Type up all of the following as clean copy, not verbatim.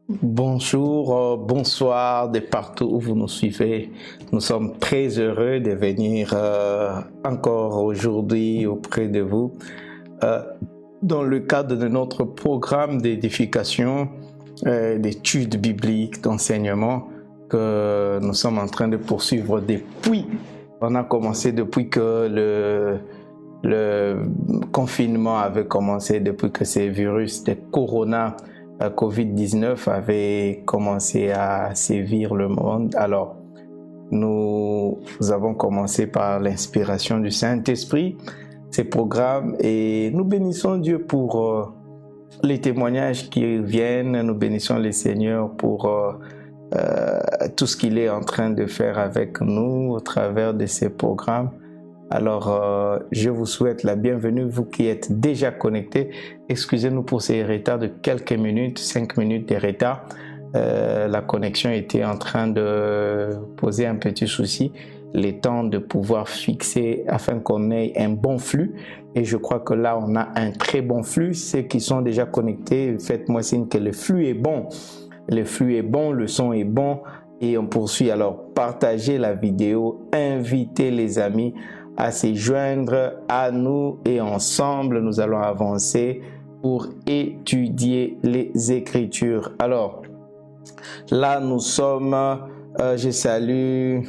Bonjour, bonsoir de partout où vous nous suivez. Nous sommes très heureux de venir encore aujourd'hui auprès de vous dans le cadre de notre programme d'édification, d'études bibliques, d'enseignement que nous sommes en train de poursuivre depuis. On a commencé depuis que le confinement avait commencé, depuis que ces virus de Corona Covid-19 avait commencé à sévir le monde. Alors, nous avons commencé par l'inspiration du Saint-Esprit, ces programmes, et nous bénissons Dieu pour les témoignages qui viennent. Nous bénissons le Seigneur pour tout ce qu'il est en train de faire avec nous au travers de ces programmes. Alors, je vous souhaite la bienvenue, vous qui êtes déjà connectés. Excusez-nous pour ces retards de quelques minutes, 5 minutes de retard. La connexion était en train de poser un petit souci. Les temps de pouvoir fixer afin qu'on ait un bon flux. Et je crois que là, on a un très bon flux. Ceux qui sont déjà connectés, faites-moi signe que le flux est bon. Le flux est bon, le son est bon. Et on poursuit. Alors, partagez la vidéo, invitez les amis à se joindre à nous et ensemble nous allons avancer pour étudier les Écritures. Alors là nous sommes, je salue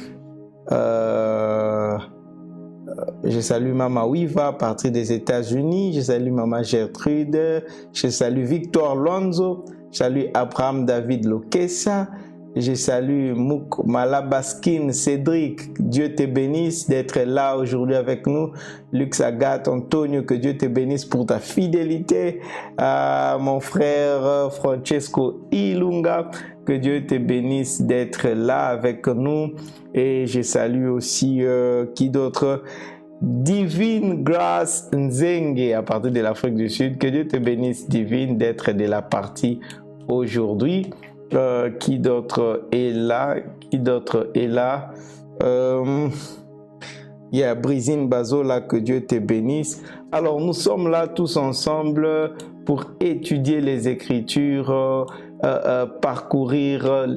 Maman Wiva à partir des États-Unis, je salue Maman Gertrude, je salue Victor Lonzo, je salue Abraham David Lokessa. Je salue Mouk Malabaskin, Cédric, Dieu te bénisse d'être là aujourd'hui avec nous. Lux Agathe, Antonio, que Dieu te bénisse pour ta fidélité. Mon frère Francesco Ilunga, que Dieu te bénisse d'être là avec nous. Et je salue aussi, qui d'autre? Divine Grâce Nzenge à partir de l'Afrique du Sud. Que Dieu te bénisse, Divine, d'être de la partie aujourd'hui. Qui d'autre est là? Qui d'autre est là? Il y a Brisine Bazola, que Dieu te bénisse. Alors nous sommes là tous ensemble pour étudier les Écritures, parcourir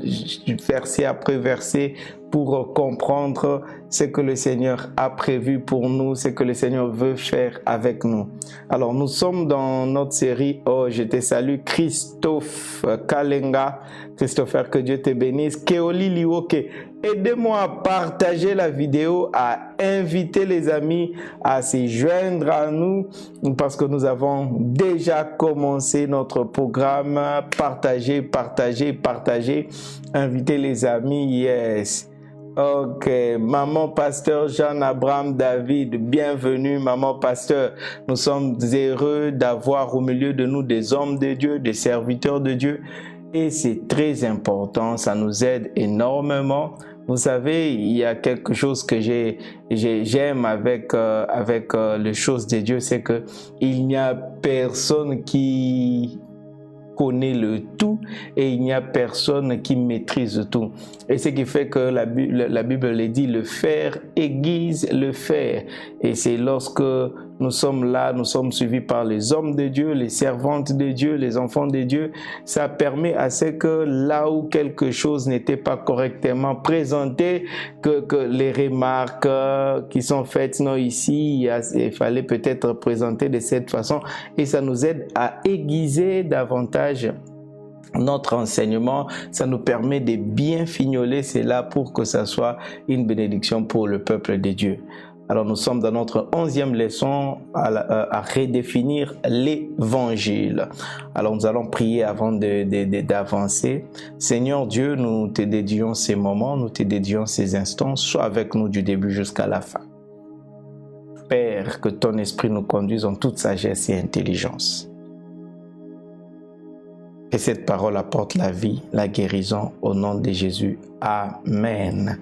verset après verset pour comprendre ce que le Seigneur a prévu pour nous, ce que le Seigneur veut faire avec nous. Alors nous sommes dans notre série « Oh, je te salue » Christophe Kalenga. Christopher, que Dieu te bénisse. Keoli Liwoke, aidez-moi à partager la vidéo, à inviter les amis à se joindre à nous parce que nous avons déjà commencé notre programme. Partagez, partagez, partagez. Invitez les amis, yes. Ok, Maman Pasteur Jean-Abraham David, bienvenue Maman Pasteur. Nous sommes heureux d'avoir au milieu de nous des hommes de Dieu, des serviteurs de Dieu. Et c'est très important, ça nous aide énormément. Vous savez, il y a quelque chose que j'aime avec les choses de Dieu, c'est que il n'y a personne qui connaît le tout et il n'y a personne qui maîtrise tout. Et ce qui fait que la Bible le dit, le faire aiguise le faire. Et c'est lorsque nous sommes là, nous sommes suivis par les hommes de Dieu, les servantes de Dieu, les enfants de Dieu. Ça permet à ce que là où quelque chose n'était pas correctement présenté, que les remarques qui sont faites, non, ici, il fallait peut-être présenter de cette façon. Et ça nous aide à aiguiser davantage notre enseignement, ça nous permet de bien fignoler cela pour que ça soit une bénédiction pour le peuple de Dieu. Alors nous sommes dans notre 11e leçon à redéfinir l'évangile. Alors nous allons prier avant d'avancer. Seigneur Dieu, nous te dédions ces moments, nous te dédions ces instants, sois avec nous du début jusqu'à la fin. Père, que ton esprit nous conduise en toute sagesse et intelligence. Que cette parole apporte la vie, la guérison au nom de Jésus. Amen.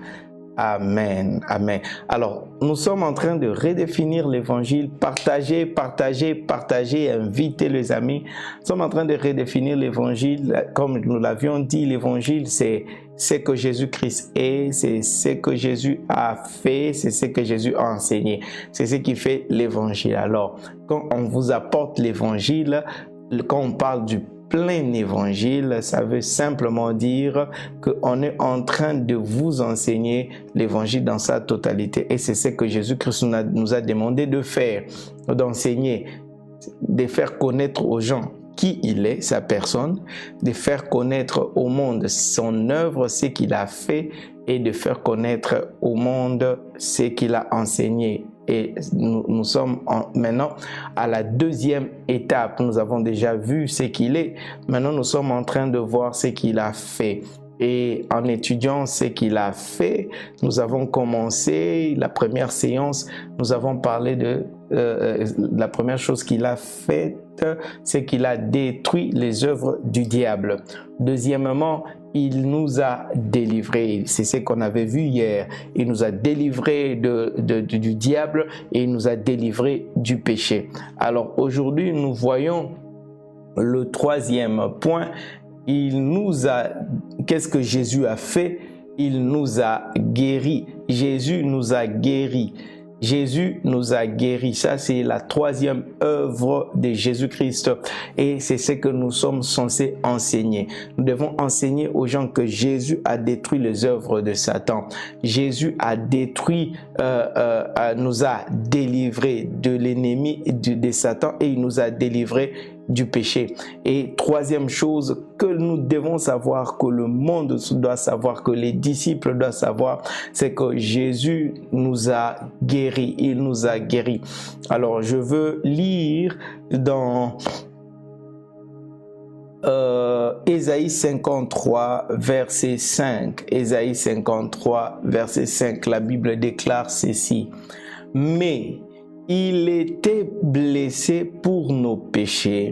Amen. Amen. Alors, nous sommes en train de redéfinir l'évangile. Partagez, partagez, partagez, invitez les amis. Nous sommes en train de redéfinir l'évangile. Comme nous l'avions dit, l'évangile, c'est ce que Jésus-Christ est, c'est ce que Jésus a fait, c'est ce que Jésus a enseigné. C'est ce qui fait l'évangile. Alors, quand on vous apporte l'évangile, quand on parle du plein évangile, ça veut simplement dire qu'on est en train de vous enseigner l'évangile dans sa totalité. Et c'est ce que Jésus-Christ nous a demandé de faire, d'enseigner, de faire connaître aux gens qui il est, sa personne, de faire connaître au monde son œuvre, ce qu'il a fait, et de faire connaître au monde ce qu'il a enseigné. Et nous sommes maintenant à la deuxième étape. Nous avons déjà vu ce qu'il est. Maintenant, nous sommes en train de voir ce qu'il a fait. Et en étudiant ce qu'il a fait, nous avons commencé la première séance. Nous avons parlé de la première chose qu'il a faite, c'est qu'il a détruit les œuvres du diable. Deuxièmement, il nous a délivrés. C'est ce qu'on avait vu hier. Il nous a délivrés du diable et il nous a délivrés du péché. Alors aujourd'hui, nous voyons le troisième point. Qu'est-ce que Jésus a fait? Il nous a guéris. Jésus nous a guéris. Jésus nous a guéris. Ça, c'est la troisième œuvre de Jésus-Christ. Et c'est ce que nous sommes censés enseigner. Nous devons enseigner aux gens que Jésus a détruit les œuvres de Satan. Jésus a détruit, nous a délivrés de l'ennemi de Satan et il nous a délivrés du péché. Et troisième chose que nous devons savoir, que le monde doit savoir, que les disciples doivent savoir, c'est que Jésus nous a guéris, il nous a guéris. Alors je veux lire dans Ésaïe 53 verset 5. Ésaïe 53 verset 5, la Bible déclare ceci: mais il était blessé pour nos péchés,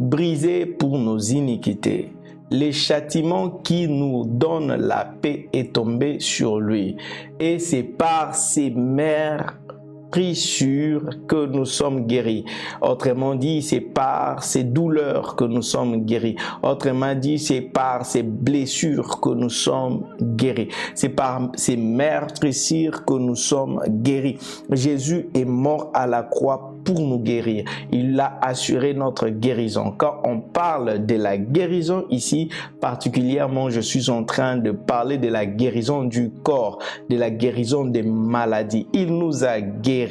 brisé pour nos iniquités. Le châtiment qui nous donne la paix est tombé sur lui. Et c'est par ses meurtrissures que nous sommes guéris. Autrement dit, c'est par ses douleurs que nous sommes guéris. Autrement dit, c'est par ses blessures que nous sommes guéris. C'est par ses meurtrissures que nous sommes guéris. Jésus est mort à la croix pour nous guérir. Il a assuré notre guérison. Quand on parle de la guérison ici, particulièrement, je suis en train de parler de la guérison du corps, de la guérison des maladies. Il nous a guéris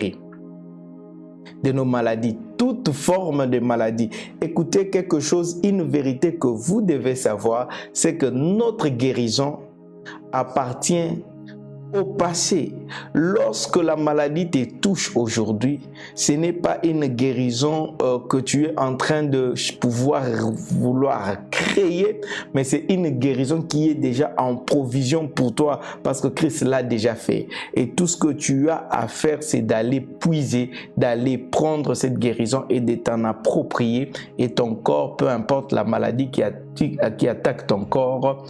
de nos maladies, toute forme de maladie. Écoutez quelque chose, une vérité que vous devez savoir, c'est que notre guérison appartient au passé. Lorsque la maladie te touche aujourd'hui, ce n'est pas une guérison que tu es en train de vouloir créer, mais c'est une guérison qui est déjà en provision pour toi parce que Christ l'a déjà fait. Et tout ce que tu as à faire, c'est d'aller puiser, d'aller prendre cette guérison et de t'en approprier. Et ton corps, peu importe la maladie qui attaque ton corps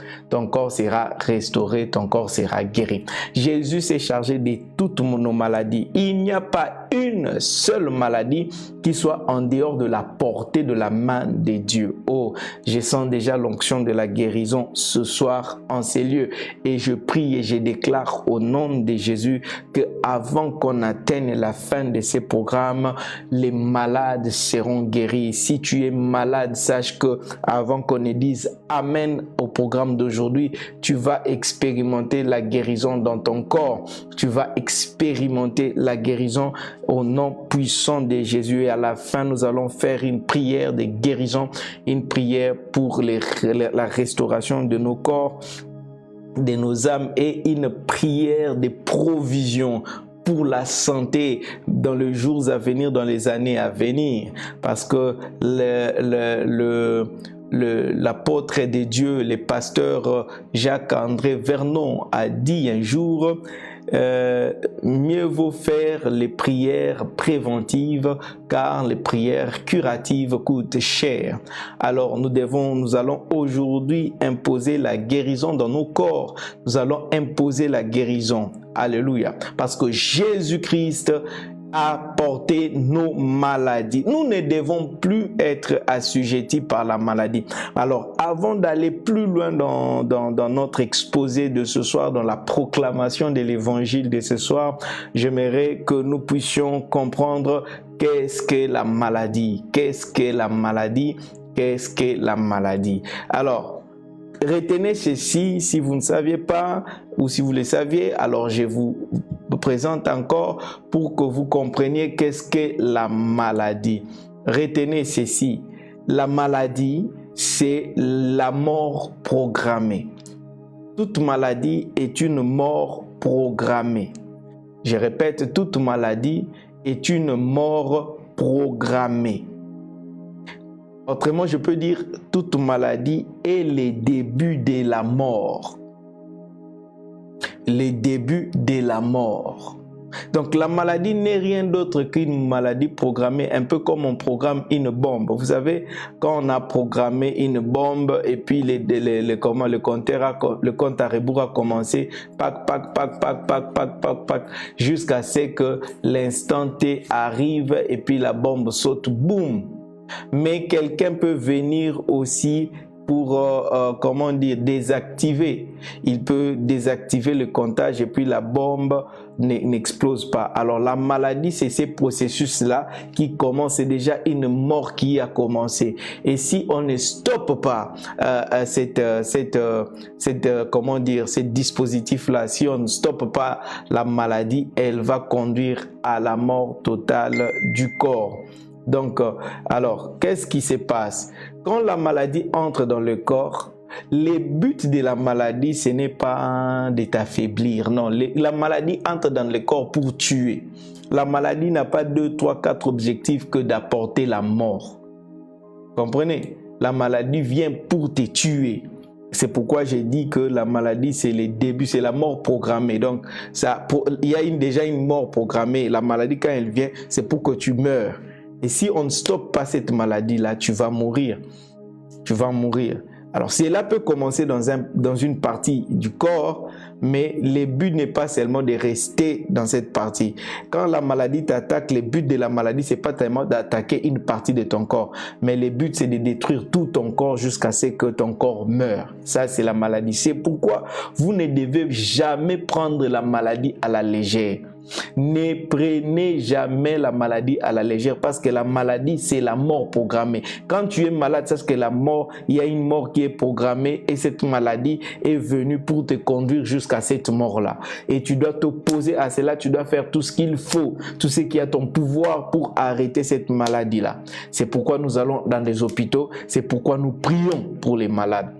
sera restauré, ton corps sera guéri. Jésus s'est chargé de toutes nos maladies. Il n'y a pas une seule maladie qui soit en dehors de la portée de la main de Dieu. Oh, je sens déjà l'onction de la guérison ce soir en ces lieux. Et je prie et je déclare au nom de Jésus que avant qu'on atteigne la fin de ces programmes, les malades seront guéris. Si tu es malade, sache que avant qu'on ne dise Amen au programme d'aujourd'hui, tu vas expérimenter la guérison dans ton corps. Tu vas expérimenter la guérison au nom puissant de Jésus. Et à la fin, nous allons faire une prière de guérison, une prière pour la restauration de nos corps, de nos âmes, et une prière de provision pour la santé dans les jours à venir, dans les années à venir. Parce que l'apôtre de Dieu, le pasteur Jacques-André Vernon a dit un jour, mieux vaut faire les prières préventives car les prières curatives coûtent cher. Alors nous allons aujourd'hui imposer la guérison dans nos corps. Nous allons imposer la guérison. Alléluia. Parce que Jésus-Christ a porté nos maladies. Nous ne devons plus être assujettis par la maladie. Alors, avant d'aller plus loin dans notre exposé de ce soir, dans la proclamation de l'évangile de ce soir, j'aimerais que nous puissions comprendre qu'est-ce que la maladie. Qu'est-ce que la maladie? qu'est-ce que la maladie. Alors, retenez ceci, si vous ne saviez pas ou si vous le saviez, alors je vous présente encore pour que vous compreniez qu'est-ce que la maladie. Retenez ceci, la maladie, c'est la mort programmée. Toute maladie est une mort programmée. Je répète, toute maladie est une mort programmée. Autrement, je peux dire, toute maladie est le début de la mort. Le début de la mort. Donc la maladie n'est rien d'autre qu'une maladie programmée, un peu comme on programme une bombe. Vous savez, quand on a programmé une bombe et puis le compte à rebours a commencé, jusqu'à ce que l'instant T arrive et puis la bombe saute, boum. Mais quelqu'un peut venir aussi pour, comment dire, désactiver. Il peut désactiver le comptage et puis la bombe n'explose pas. Alors la maladie, c'est ces processus-là qui commencent. C'est déjà une mort qui a commencé. Et si on ne stoppe pas comment dire, ce dispositif-là, si on ne stoppe pas la maladie, elle va conduire à la mort totale du corps. Donc, alors, qu'est-ce qui se passe? Quand la maladie entre dans le corps, le but de la maladie, ce n'est pas de t'affaiblir. Non, la maladie entre dans le corps pour tuer. La maladie n'a pas 2, 3, 4 objectifs que d'apporter la mort. Comprenez? La maladie vient pour te tuer. C'est pourquoi j'ai dit que la maladie, c'est le début, c'est la mort programmée. Donc, il y a déjà une mort programmée. La maladie, quand elle vient, c'est pour que tu meurs. Et si on ne stoppe pas cette maladie-là, tu vas mourir. Tu vas mourir. Alors, cela peut commencer dans une partie du corps, mais le but n'est pas seulement de rester dans cette partie. Quand la maladie t'attaque, le but de la maladie, c'est pas tellement d'attaquer une partie de ton corps, mais le but, c'est de détruire tout ton corps jusqu'à ce que ton corps meure. Ça, c'est la maladie. C'est pourquoi vous ne devez jamais prendre la maladie à la légère. Ne prenez jamais la maladie à la légère parce que la maladie, c'est la mort programmée. Quand tu es malade, sache que la mort, il y a une mort qui est programmée et cette maladie est venue pour te conduire jusqu'à cette mort-là. Et tu dois t'opposer à cela, tu dois faire tout ce qu'il faut, tout ce qui est à ton pouvoir pour arrêter cette maladie-là. C'est pourquoi nous allons dans les hôpitaux, c'est pourquoi nous prions pour les malades.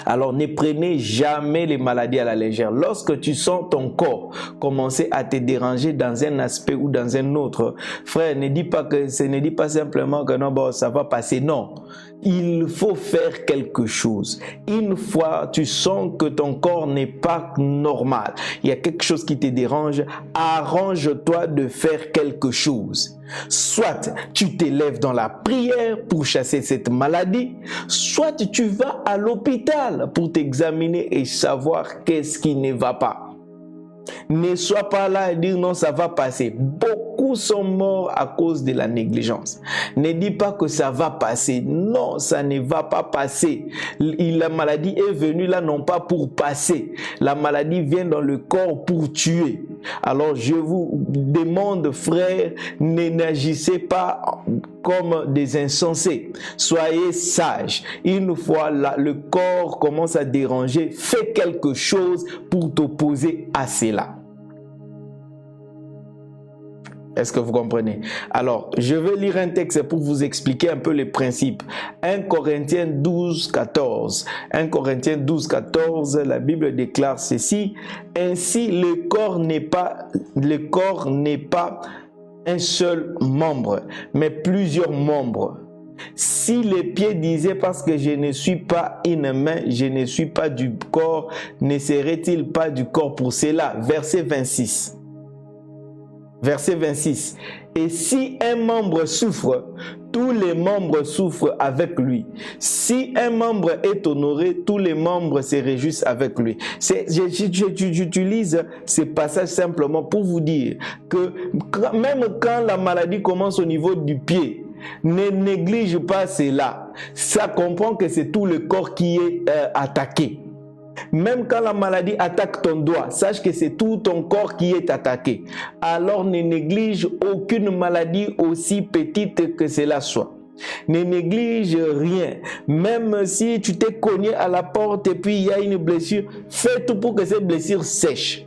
Alors ne prenez jamais les maladies à la légère. Lorsque tu sens ton corps commencer à te déranger dans un aspect ou dans un autre, frère, ne dis pas simplement que non, bon, ça va passer. Non, il faut faire quelque chose. Une fois tu sens que ton corps n'est pas normal, il y a quelque chose qui te dérange, arrange-toi de faire quelque chose. Soit tu t'élèves dans la prière pour chasser cette maladie, soit tu vas à l'hôpital pour t'examiner et savoir qu'est-ce qui ne va pas. Ne sois pas là et dire non, ça va passer. Beaucoup sont morts à cause de la négligence. Ne dis pas que ça va passer. Non, ça ne va pas passer. La maladie est venue là non pas pour passer. La maladie vient dans le corps pour tuer. Alors je vous demande, frères, n'agissez pas comme des insensés. Soyez sages. Une fois là, le corps commence à déranger, fais quelque chose pour t'opposer à cela. Est-ce que vous comprenez? Alors, je vais lire un texte pour vous expliquer un peu les principes. 1 Corinthiens 12, 14. 1 Corinthiens 12, 14, la Bible déclare ceci. Ainsi, le corps n'est pas un seul membre, mais plusieurs membres. Si les pieds disaient parce que je ne suis pas une main, je ne suis pas du corps, ne serait-il pas du corps pour cela? Verset 26. Verset 26. Et si un membre souffre, tous les membres souffrent avec lui. Si un membre est honoré, tous les membres se réjouissent avec lui. J'utilise ce passage simplement pour vous dire que même quand la maladie commence au niveau du pied, ne néglige pas cela. Ça comprend que c'est tout le corps qui est attaqué. Même quand la maladie attaque ton doigt, sache que c'est tout ton corps qui est attaqué. Alors ne néglige aucune maladie aussi petite que cela soit. Ne néglige rien. Même si tu t'es cogné à la porte et puis il y a une blessure, fais tout pour que cette blessure sèche.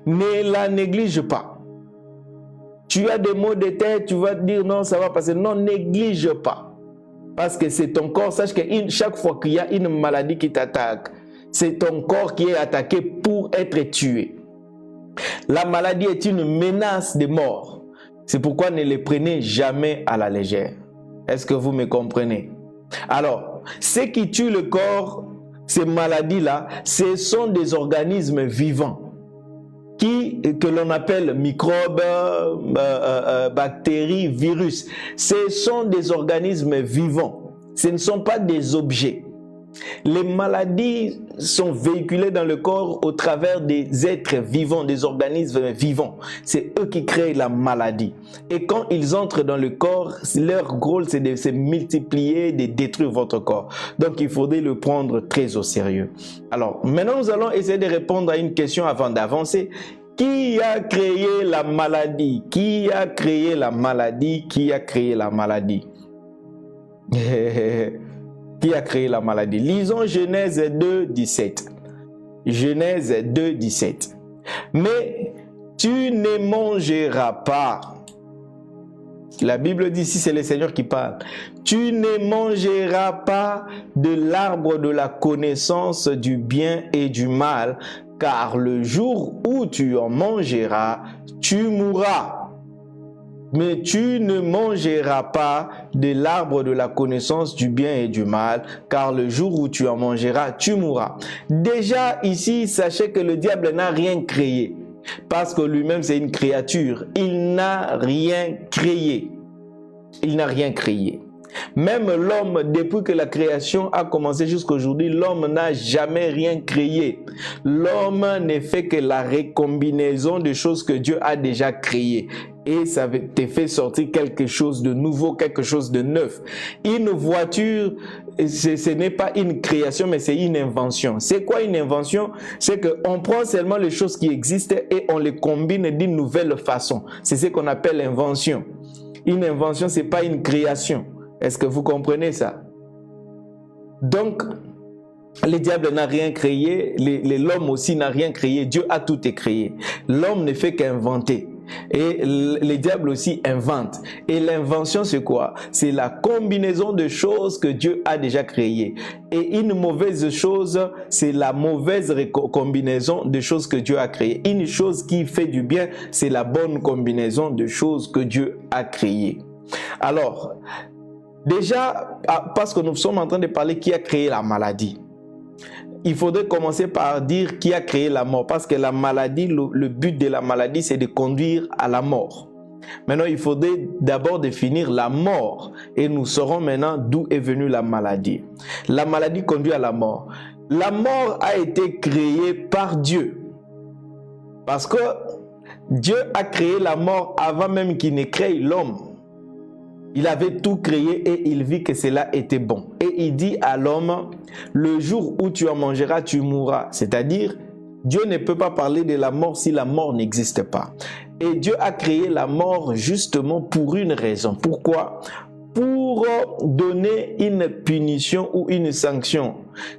Ne la néglige pas. Tu as des maux de tête, tu vas te dire non, ça va passer. Non, néglige pas. Parce que c'est ton corps. Sache que chaque fois qu'il y a une maladie qui t'attaque, c'est ton corps qui est attaqué pour être tué. La maladie est une menace de mort. C'est pourquoi ne les prenez jamais à la légère. Est-ce que vous me comprenez? Alors, ce qui tue le corps, ces maladies-là, ce sont des organismes vivants que l'on appelle microbes, bactéries, virus. Ce sont des organismes vivants. Ce ne sont pas des objets. Les maladies sont véhiculées dans le corps au travers des êtres vivants, des organismes vivants. C'est eux qui créent la maladie. Et quand ils entrent dans le corps, leur rôle c'est de se multiplier, de détruire votre corps. Donc il faudrait le prendre très au sérieux. Alors maintenant nous allons essayer de répondre à une question avant d'avancer. Qui a créé la maladie? Qui a créé la maladie? Qui a créé la maladie? Qui a créé la maladie? Lisons Genèse 2, 17. Genèse 2, 17. Mais tu ne mangeras pas. La Bible dit ici, c'est le Seigneur qui parle. Tu ne mangeras pas de l'arbre de la connaissance du bien et du mal, car le jour où tu en mangeras, tu mourras. Mais tu ne mangeras pas de l'arbre de la connaissance du bien et du mal, car le jour où tu en mangeras, tu mourras. Déjà ici, sachez que le diable n'a rien créé, parce que lui-même c'est une créature. Il n'a rien créé. Il n'a rien créé. Même l'homme, depuis que la création a commencé jusqu'à aujourd'hui, l'homme n'a jamais rien créé. L'homme ne fait que la recombinaison de choses que Dieu a déjà créées. Et ça te fait sortir quelque chose de nouveau, quelque chose de neuf. Une voiture, ce n'est pas une création, mais c'est une invention. C'est quoi une invention? C'est qu'on prend seulement les choses qui existent et on les combine d'une nouvelle façon. C'est ce qu'on appelle l'invention. Une invention, ce n'est pas une création. Est-ce que vous comprenez ça? Donc, le diable n'a rien créé, l'homme aussi n'a rien créé, Dieu a tout créé. L'homme ne fait qu'inventer. Et le diable aussi invente. Et l'invention, c'est quoi? C'est la combinaison de choses que Dieu a déjà créées. Et une mauvaise chose, c'est la mauvaise combinaison de choses que Dieu a créées. Une chose qui fait du bien, c'est la bonne combinaison de choses que Dieu a créées. Alors, déjà, parce que nous sommes en train de parler qui a créé la maladie, il faudrait commencer par dire qui a créé la mort. Parce que la maladie, le but de la maladie, c'est de conduire à la mort. Maintenant, il faudrait d'abord définir la mort. Et nous saurons maintenant d'où est venue la maladie. La maladie conduit à la mort. La mort a été créée par Dieu. Parce que Dieu a créé la mort avant même qu'il ne crée l'homme. Il avait tout créé et il vit que cela était bon. Et il dit à l'homme, le jour où tu en mangeras, tu mourras. C'est-à-dire, Dieu ne peut pas parler de la mort si la mort n'existe pas. Et Dieu a créé la mort justement pour une raison. Pourquoi? Pour donner une punition ou une sanction.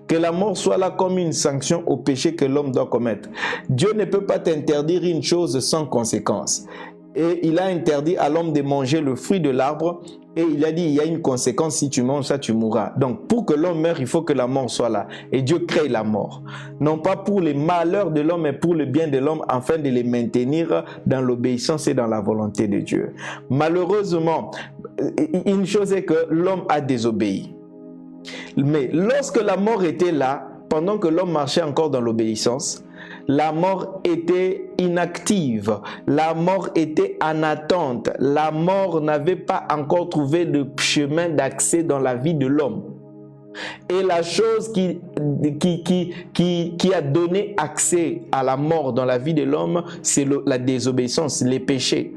Que la mort soit là comme une sanction au péché que l'homme doit commettre. Dieu ne peut pas t'interdire une chose sans conséquence. Et il a interdit à l'homme de manger le fruit de l'arbre. Et il a dit, il y a une conséquence, si tu manges ça, tu mourras. Donc, pour que l'homme meure, il faut que la mort soit là. Et Dieu crée la mort. Non pas pour les malheurs de l'homme, mais pour le bien de l'homme, afin de les maintenir dans l'obéissance et dans la volonté de Dieu. Malheureusement, une chose est que l'homme a désobéi. Mais lorsque la mort était là, pendant que l'homme marchait encore dans l'obéissance, la mort était inactive, la mort était en attente, la mort n'avait pas encore trouvé de chemin d'accès dans la vie de l'homme. Et la chose qui a donné accès à la mort dans la vie de l'homme, c'est la désobéissance, les péchés.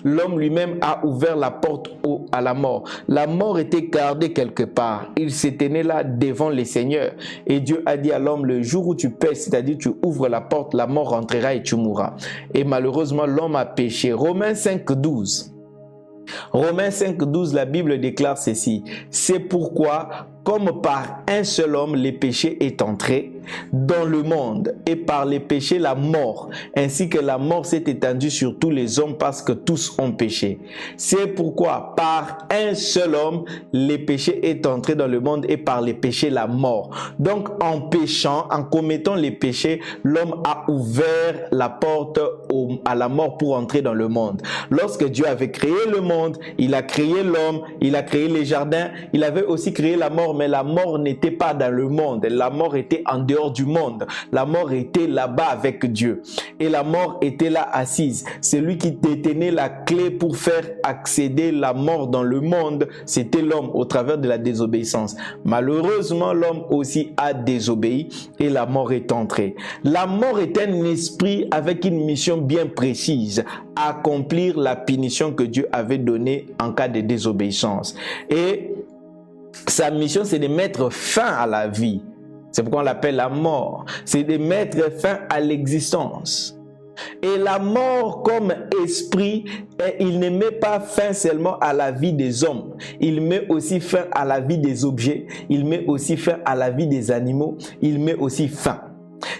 L'homme lui-même a ouvert la porte à la mort. La mort était gardée quelque part. Il se tenait là devant les seigneurs. Et Dieu a dit à l'homme, le jour où tu pèches, c'est-à-dire tu ouvres la porte, la mort rentrera et tu mourras. Et malheureusement, l'homme a péché. Romains 5, 12. Romains 5,12, la Bible déclare ceci. C'est pourquoi, comme par un seul homme, les péchés est entré dans le monde, et par les péchés la mort, ainsi que la mort s'est étendue sur tous les hommes parce que tous ont péché. C'est pourquoi, par un seul homme, les péchés est entré dans le monde, et par les péchés la mort. Donc, en péchant, en commettant les péchés, l'homme a ouvert la porte à la mort pour entrer dans le monde. Lorsque Dieu avait créé le monde, il a créé l'homme, il a créé les jardins, il avait aussi créé la mort, mais la mort n'était pas dans le monde, la mort était en dehors du monde, la mort était là-bas avec Dieu, et la mort était là assise. Celui qui détenait la clé pour faire accéder la mort dans le monde, c'était l'homme au travers de la désobéissance. Malheureusement, l'homme aussi a désobéi et la mort est entrée. La mort est un esprit avec une mission bien précise, accomplir la punition que Dieu avait donnée en cas de désobéissance. Et sa mission, c'est de mettre fin à la vie. C'est pourquoi on l'appelle la mort. C'est de mettre fin à l'existence. Et la mort comme esprit, il ne met pas fin seulement à la vie des hommes. Il met aussi fin à la vie des objets. Il met aussi fin à la vie des animaux. Il met aussi fin.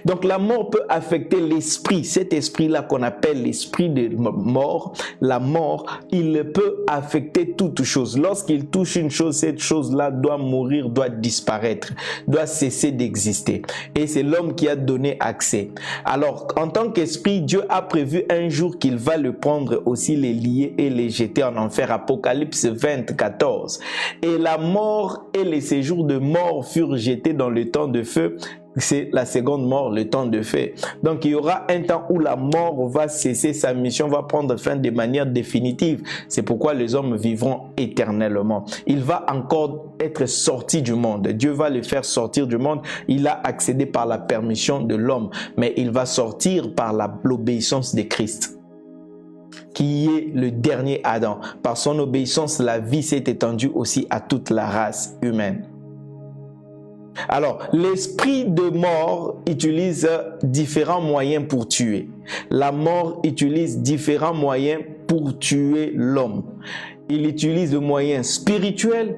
Donc la mort peut affecter l'esprit, cet esprit-là qu'on appelle l'esprit de mort, la mort, il peut affecter toute chose. Lorsqu'il touche une chose, cette chose-là doit mourir, doit disparaître, doit cesser d'exister. Et c'est l'homme qui a donné accès. Alors, en tant qu'esprit, Dieu a prévu un jour qu'il va le prendre aussi, les lier et les jeter en enfer. Apocalypse 20, 14. Et la mort et les séjours de mort furent jetés dans le temps de feu. C'est la seconde mort, le temps de feu. Donc il y aura un temps où la mort va cesser sa mission, va prendre fin de manière définitive. C'est pourquoi les hommes vivront éternellement. Il va encore être sorti du monde. Dieu va le faire sortir du monde. Il a accédé par la permission de l'homme, mais il va sortir par l'obéissance de Christ, qui est le dernier Adam. Par son obéissance, la vie s'est étendue aussi à toute la race humaine. Alors, l'esprit de mort utilise différents moyens pour tuer. La mort utilise différents moyens pour tuer l'homme. Il utilise le moyen spirituel,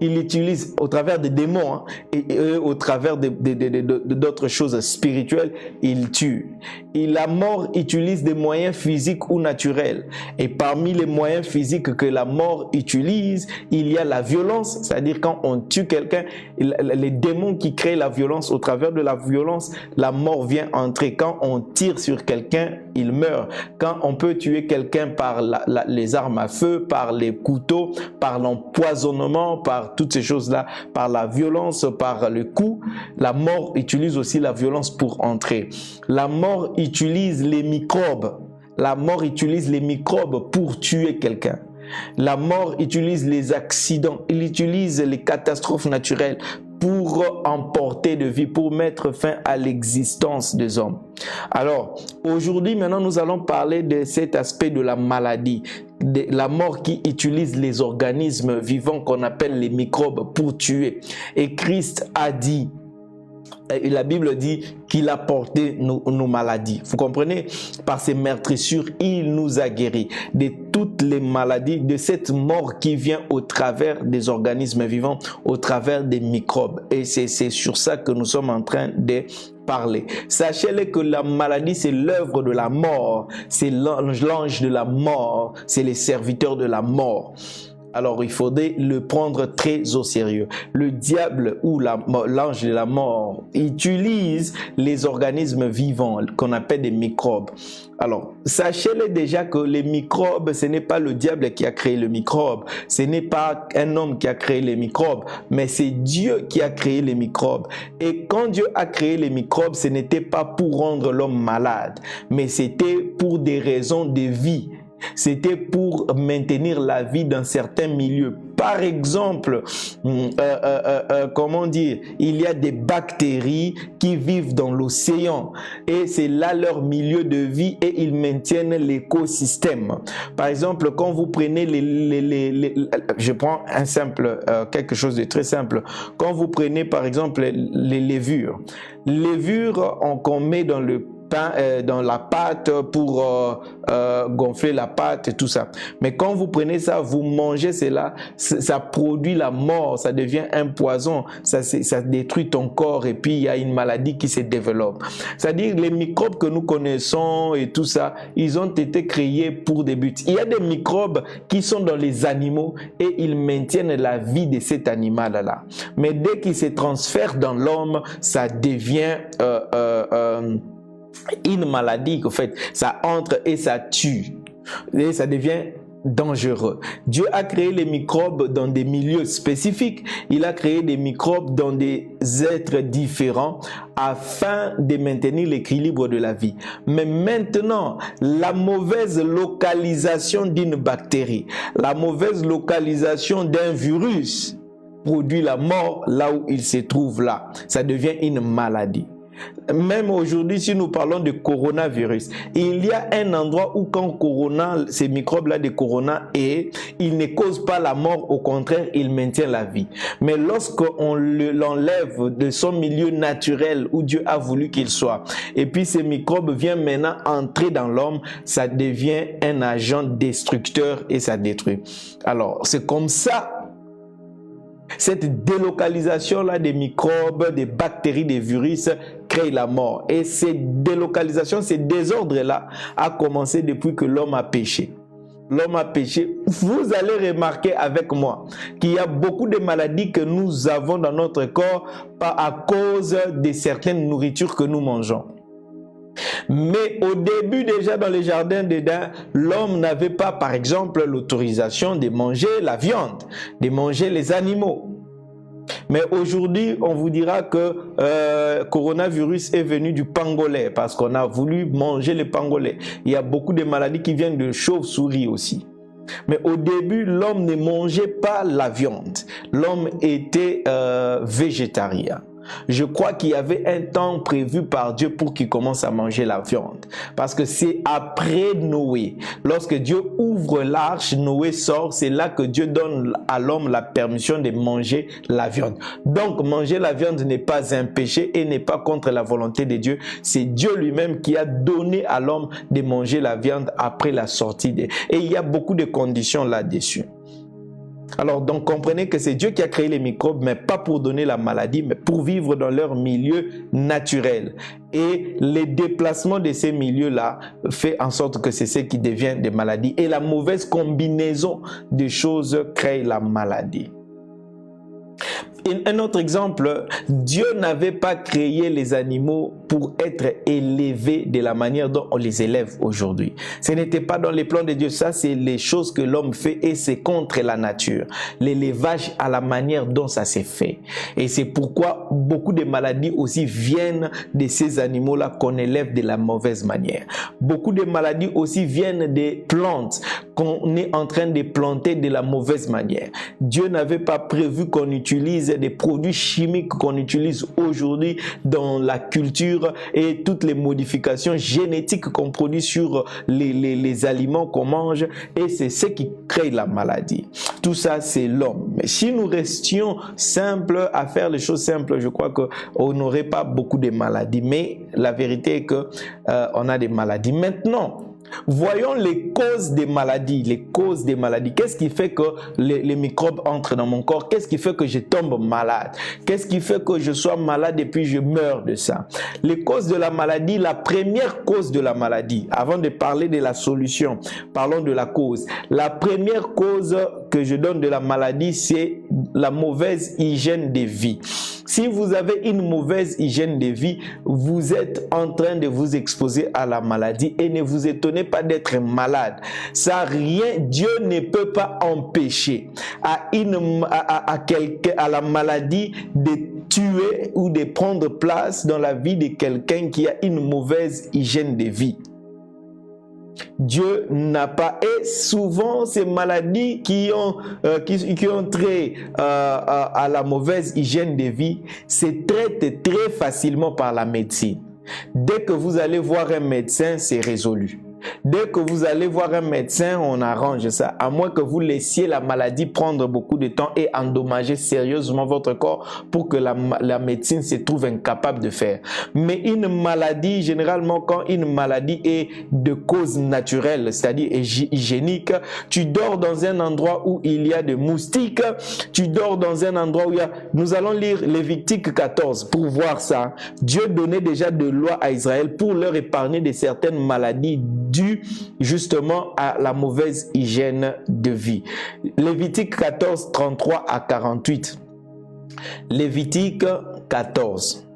il l'utilise au travers des démons et au travers d'autres choses spirituelles, il tue. Et la mort utilise des moyens physiques ou naturels. Et parmi les moyens physiques que la mort utilise, il y a la violence, c'est-à-dire quand on tue quelqu'un, les démons qui créent la violence, au travers de la violence, la mort vient entrer. Quand on tire sur quelqu'un, il meurt. Quand on peut tuer quelqu'un par les armes à feu, par les couteaux, par l'empoisonnement, par toutes ces choses-là, par la violence, par le coup, la mort utilise aussi la violence pour entrer. La mort utilise les microbes. La mort utilise les microbes pour tuer quelqu'un. La mort utilise les accidents. Il utilise les catastrophes naturelles pour emporter de vie, pour mettre fin à l'existence des hommes. Alors, aujourd'hui, maintenant, nous allons parler de cet aspect de la maladie, de la mort qui utilise les organismes vivants qu'on appelle les microbes pour tuer. Et Christ a dit, et la Bible dit qu'il a porté nos maladies. Vous comprenez? Par ses meurtrissures, il nous a guéris de toutes les maladies, de cette mort qui vient au travers des organismes vivants, au travers des microbes. Et c'est sur ça que nous sommes en train de parler. Sachez-le que la maladie, c'est l'œuvre de la mort. C'est l'ange de la mort. C'est les serviteurs de la mort. Alors, il faudrait le prendre très au sérieux. Le diable ou l'ange de la mort utilise les organismes vivants qu'on appelle des microbes. Alors, sachez-le déjà que les microbes, ce n'est pas le diable qui a créé le microbe. Ce n'est pas un homme qui a créé les microbes, mais c'est Dieu qui a créé les microbes. Et quand Dieu a créé les microbes, ce n'était pas pour rendre l'homme malade, mais c'était pour des raisons de vie. C'était pour maintenir la vie dans certains milieux. Par exemple, comment dire, il y a des bactéries qui vivent dans l'océan et c'est là leur milieu de vie et ils maintiennent l'écosystème. Par exemple, quand vous prenez je prends un simple, quelque chose de très simple. Quand vous prenez par exemple les levures qu'on met dans le dans la pâte pour gonfler la pâte et tout ça. Mais quand vous prenez ça, vous mangez cela, ça produit la mort, ça devient un poison, ça détruit ton corps et puis il y a une maladie qui se développe. C'est-à-dire les microbes que nous connaissons et tout ça, ils ont été créés pour des buts. Il y a des microbes qui sont dans les animaux et ils maintiennent la vie de cet animal-là. Mais dès qu'il se transfère dans l'homme, ça devient une maladie, en fait. Ça entre et ça tue. Et ça devient dangereux. Dieu a créé les microbes dans des milieux spécifiques. Il a créé des microbes dans des êtres différents afin de maintenir l'équilibre de la vie. Mais maintenant, la mauvaise localisation d'une bactérie, la mauvaise localisation d'un virus produit la mort là où il se trouve là. Ça devient une maladie. Même aujourd'hui, si nous parlons de coronavirus, il y a un endroit où quand ces microbes-là de corona, ils ne causent pas la mort, au contraire, ils maintiennent la vie. Mais lorsqu'on l'enlève de son milieu naturel où Dieu a voulu qu'il soit, et puis ces microbes viennent maintenant entrer dans l'homme, ça devient un agent destructeur et ça détruit. Alors, c'est comme ça. Cette délocalisation-là des microbes, des bactéries, des virus crée la mort. Et cette délocalisation, ce désordre-là a commencé depuis que l'homme a péché. L'homme a péché. Vous allez remarquer avec moi qu'il y a beaucoup de maladies que nous avons dans notre corps à cause de certaines nourritures que nous mangeons. Mais au début, déjà dans les jardins d'Éden, l'homme n'avait pas, par exemple, l'autorisation de manger la viande, de manger les animaux. Mais aujourd'hui, on vous dira que coronavirus est venu du pangolin parce qu'on a voulu manger les pangolins. Il y a beaucoup de maladies qui viennent de chauves-souris aussi. Mais au début, l'homme ne mangeait pas la viande. L'homme était végétarien. Je crois qu'il y avait un temps prévu par Dieu pour qu'il commence à manger la viande. Parce que c'est après Noé. Lorsque Dieu ouvre l'arche, Noé sort, c'est là que Dieu donne à l'homme la permission de manger la viande. Donc manger la viande n'est pas un péché et n'est pas contre la volonté de Dieu. C'est Dieu lui-même qui a donné à l'homme de manger la viande après la sortie. Et il y a beaucoup de conditions là-dessus. Alors, donc, comprenez que c'est Dieu qui a créé les microbes, mais pas pour donner la maladie, mais pour vivre dans leur milieu naturel. Et les déplacements de ces milieux-là fait en sorte que c'est ce qui devient des maladies. Et la mauvaise combinaison de choses crée la maladie. Un autre exemple, Dieu n'avait pas créé les animaux pour être élevés de la manière dont on les élève aujourd'hui. Ce n'était pas dans les plans de Dieu. Ça, c'est les choses que l'homme fait et c'est contre la nature. L'élevage à la manière dont ça s'est fait. Et c'est pourquoi beaucoup de maladies aussi viennent de ces animaux-là qu'on élève de la mauvaise manière. Beaucoup de maladies aussi viennent des plantes qu'on est en train de planter de la mauvaise manière. Dieu n'avait pas prévu qu'on utilise des produits chimiques qu'on utilise aujourd'hui dans la culture et toutes les modifications génétiques qu'on produit sur les aliments qu'on mange, et c'est ce qui crée la maladie. Tout ça, c'est l'homme. Mais si nous restions simples à faire les choses simples, je crois qu'on n'aurait pas beaucoup de maladies. Mais la vérité est que on a des maladies. Maintenant, voyons les causes des maladies. Les causes des maladies. Qu'est-ce qui fait que les microbes entrent dans mon corps? Qu'est-ce qui fait que je tombe malade? Qu'est-ce qui fait que je sois malade et puis je meurs de ça? Les causes de la maladie, la première cause de la maladie, avant de parler de la solution, parlons de la cause. La première cause que je donne de la maladie, c'est la mauvaise hygiène de vie. Si vous avez une mauvaise hygiène de vie, vous êtes en train de vous exposer à la maladie et ne vous étonnez pas d'être malade. Ça, rien, Dieu ne peut pas empêcher à la maladie de tuer ou de prendre place dans la vie de quelqu'un qui a une mauvaise hygiène de vie. Dieu n'a pas, et souvent ces maladies qui ont trait à la mauvaise hygiène de vie se traitent très facilement par la médecine. Dès que vous allez voir un médecin, c'est résolu. Dès que vous allez voir un médecin, on arrange ça. À moins que vous laissiez la maladie prendre beaucoup de temps et endommager sérieusement votre corps pour que la médecine se trouve incapable de faire. Mais une maladie, généralement, quand une maladie est de cause naturelle, c'est-à-dire hygiénique, tu dors dans un endroit où il y a des moustiques, tu dors dans un endroit où il y a... Nous allons lire Lévitique 14 pour voir ça. Dieu donnait déjà de loi à Israël pour leur épargner de certaines maladies dues justement à la mauvaise hygiène de vie. Lévitique 14, 33 à 48. Lévitique 14,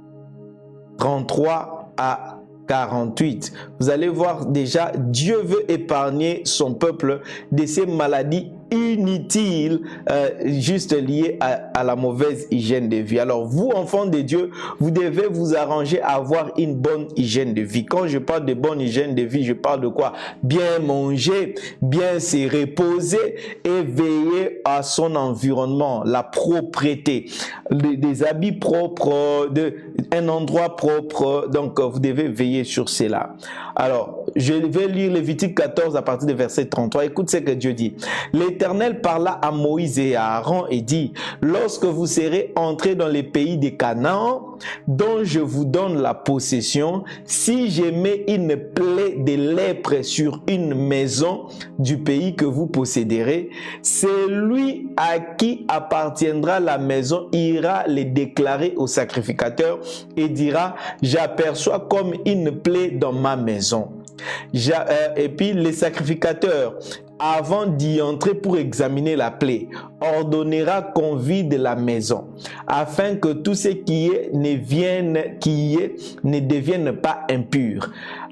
33 à 48. Vous allez voir déjà, Dieu veut épargner son peuple de ces maladies inutiles, juste liées à la mauvaise hygiène de vie. Alors vous, enfants de Dieu, vous devez vous arranger à avoir une bonne hygiène de vie. Quand je parle de bonne hygiène de vie, je parle de quoi? Bien manger, bien se reposer et veiller à son environnement, la propreté, des habits propres, un endroit propre. Donc vous devez veiller sur cela. Alors, je vais lire Lévitique 14 à partir du verset 33. Écoute ce que Dieu dit. L'Éternel parla à Moïse et à Aaron et dit, lorsque vous serez entrés dans les pays des Canaan, dont je vous donne la possession, si je mets une plaie de lèpre sur une maison du pays que vous posséderez, celui à qui appartiendra la maison ira les déclarer au sacrificateur et dira, j'aperçois comme une plaie dans ma maison. Et puis les sacrificateurs, avant d'y entrer pour examiner la plaie, ordonnera qu'on vide la maison, afin que tout ce qui y est ne devienne pas impur.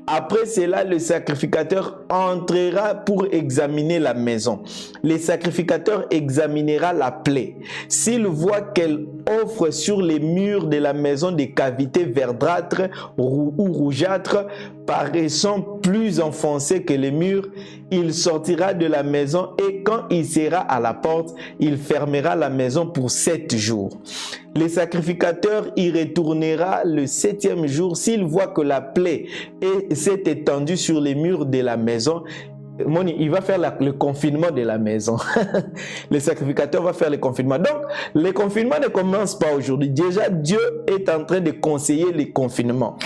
Après cela, le sacrificateur entrera pour examiner la maison. Le sacrificateur examinera la plaie. S'il voit qu'elle offre sur les murs de la maison des cavités verdâtres ou rougeâtres, paraissant plus enfoncées que les murs, il sortira de la maison et quand il sera à la porte, il fermera la maison pour 7 jours. Le sacrificateur y retournera le 7e jour s'il voit que la plaie s'est étendue sur les murs de la maison. Il va faire le confinement de la maison. Le sacrificateur va faire le confinement. Donc, le confinement ne commence pas aujourd'hui. Déjà, Dieu est en train de conseiller le confinement.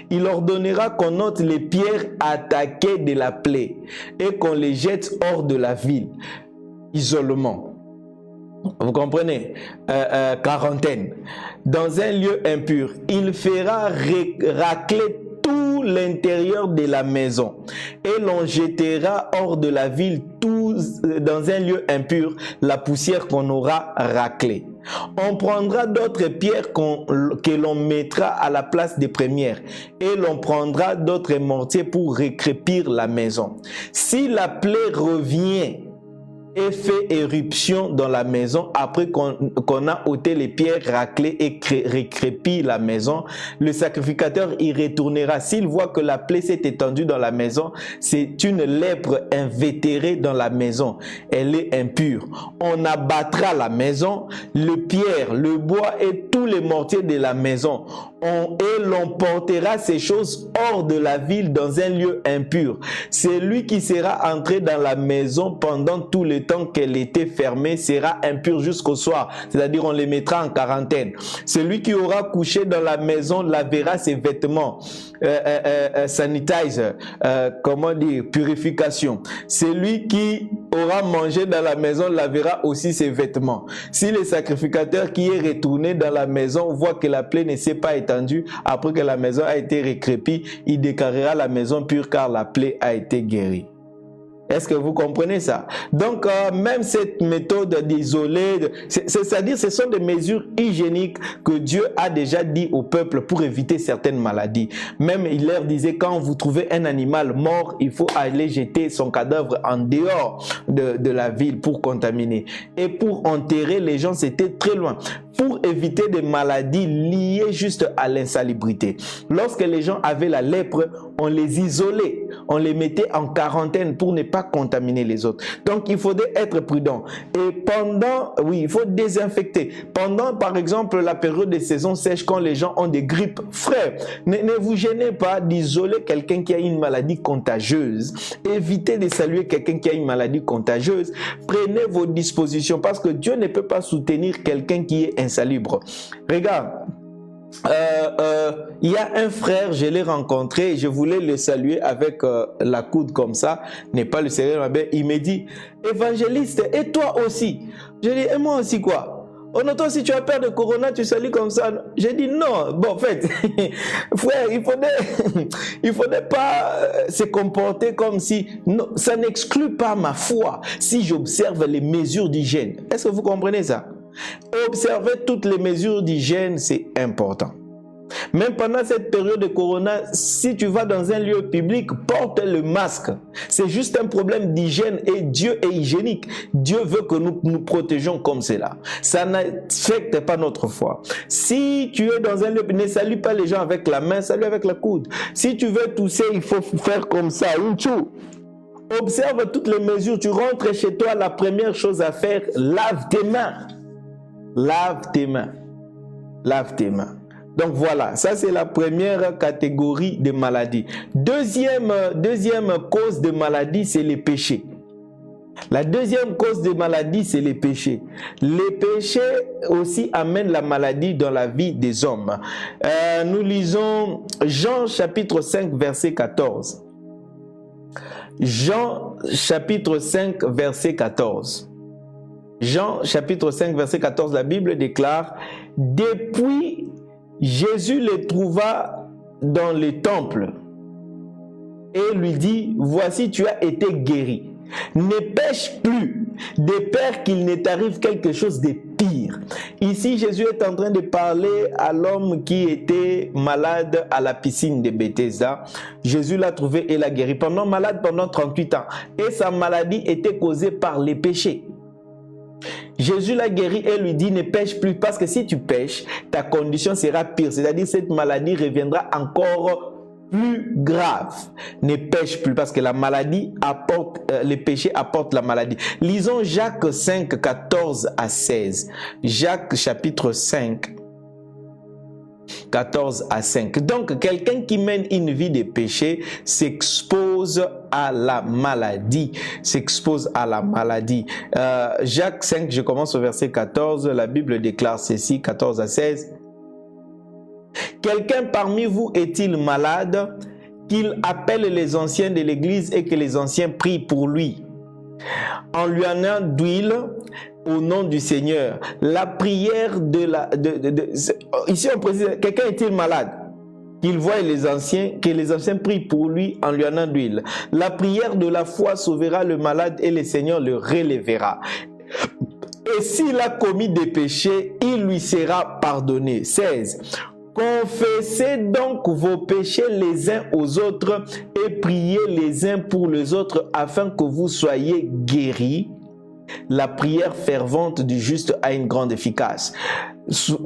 Il ordonnera qu'on ôte les pierres attaquées de la plaie et qu'on les jette hors de la ville. Isolement. Vous comprenez? Quarantaine. Dans un lieu impur. Il fera racler tout l'intérieur de la maison et l'on jettera hors de la ville dans un lieu impur la poussière qu'on aura raclée. On prendra d'autres pierres que l'on mettra à la place des premières et l'on prendra d'autres mortiers pour recrépir la maison. Si la plaie revient et fait éruption dans la maison après qu'on a ôté les pierres raclées et recrépi la maison, le sacrificateur y retournera. S'il voit que la plaie s'est étendue dans la maison, c'est une lèpre invétérée dans la maison. Elle est impure. On abattra la maison, le pierre, le bois et tous les mortiers de la maison. Et l'on portera ces choses hors de la ville dans un lieu impur. Celui qui sera entré dans la maison pendant tout le temps qu'elle était fermée sera impur jusqu'au soir. C'est-à-dire on les mettra en quarantaine. Celui qui aura couché dans la maison lavera ses vêtements. Sanitizer, comment dire, purification. Celui qui aura mangé dans la maison lavera aussi ses vêtements. Si le sacrificateur qui est retourné dans la maison voit que la plaie ne s'est pas étendue après que la maison a été recrépie, il déclarera la maison pure car la plaie a été guérie. Est-ce que vous comprenez ça? Donc, même cette méthode d'isoler, c'est-à-dire ce sont des mesures hygiéniques que Dieu a déjà dit au peuple pour éviter certaines maladies. Même il leur disait, quand vous trouvez un animal mort, il faut aller jeter son cadavre en dehors de la ville pour contaminer. Et pour enterrer les gens, c'était très loin. Pour éviter des maladies liées juste à l'insalubrité. Lorsque les gens avaient la lèpre, on les isolait. on les mettait en quarantaine pour ne pas contaminer les autres. Donc, il faudrait être prudent. Et pendant, oui, il faut désinfecter. Pendant, par exemple, la période de saison sèche, quand les gens ont des grippes, frère, ne vous gênez pas d'isoler quelqu'un qui a une maladie contagieuse. Évitez de saluer quelqu'un qui a une maladie contagieuse. Prenez vos dispositions parce que Dieu ne peut pas soutenir quelqu'un qui est insalubre. Regarde. Il y a un frère, je l'ai rencontré, je voulais le saluer avec la coude comme ça, n'est pas le serrer la main. Il me dit, évangéliste, et toi aussi? Je dis, et moi aussi quoi? Oh non, toi si tu as peur de corona, tu salues comme ça. J'ai dit non. Bon, en fait, frère, il faudrait pas se comporter comme si, non, ça n'exclut pas ma foi si j'observe les mesures d'hygiène. Est-ce que vous comprenez ça? Observer toutes les mesures d'hygiène, c'est important. Même pendant cette période de corona, si tu vas dans un lieu public, porte le masque. C'est juste un problème d'hygiène et Dieu est hygiénique. Dieu veut que nous nous protégeons comme cela. Ça n'affecte pas notre foi. Si tu es dans un lieu, ne salue pas les gens avec la main, salue avec la coude. Si tu veux tousser, il faut faire comme ça, une chou. Observe toutes les mesures. Tu rentres chez toi, la première chose à faire, lave tes mains. Lave tes mains. Lave tes mains. Donc voilà, ça c'est la première catégorie de maladies. Deuxième cause de maladie, c'est les péchés. La deuxième cause de maladie, c'est les péchés. Les péchés aussi amènent la maladie dans la vie des hommes. Nous lisons Jean chapitre 5, verset 14. Jean chapitre 5, verset 14. Jean chapitre 5, verset 14, la Bible déclare « Depuis, Jésus les trouva dans le temple et lui dit « Voici, tu as été guéri. Ne pêche plus, de peur qu'il ne t'arrive quelque chose de pire. » Ici, Jésus est en train de parler à l'homme qui était malade à la piscine de Bethesda. Jésus l'a trouvé et l'a guéri. Malade pendant 38 ans. Et sa maladie était causée par les péchés. Jésus l'a guéri et lui dit ne pêche plus parce que si tu pêches, ta condition sera pire. C'est-à-dire cette maladie reviendra encore plus grave. Ne pêche plus parce que la maladie apporte, les péchés apportent la maladie. Lisons Jacques 5, 14 à 16. Jacques chapitre 5. 14 à 5. Donc, quelqu'un qui mène une vie de péché s'expose à la maladie. S'expose à la maladie. Jacques 5, je commence au verset 14. La Bible déclare ceci, 14 à 16. Quelqu'un parmi vous est-il malade? Qu'il appelle les anciens de l'église et que les anciens prient pour lui. En lui donnant d'huile au nom du Seigneur. La prière ici on précise, quelqu'un est-il malade? Qu'il voie les anciens, que les anciens prient pour lui en lui donnant d'huile. La prière de la foi sauvera le malade et le Seigneur le relèvera. Et s'il a commis des péchés, il lui sera pardonné. 16. Confessez donc vos péchés les uns aux autres et priez les uns pour les autres afin que vous soyez guéris. La prière fervente du juste a une grande efficace.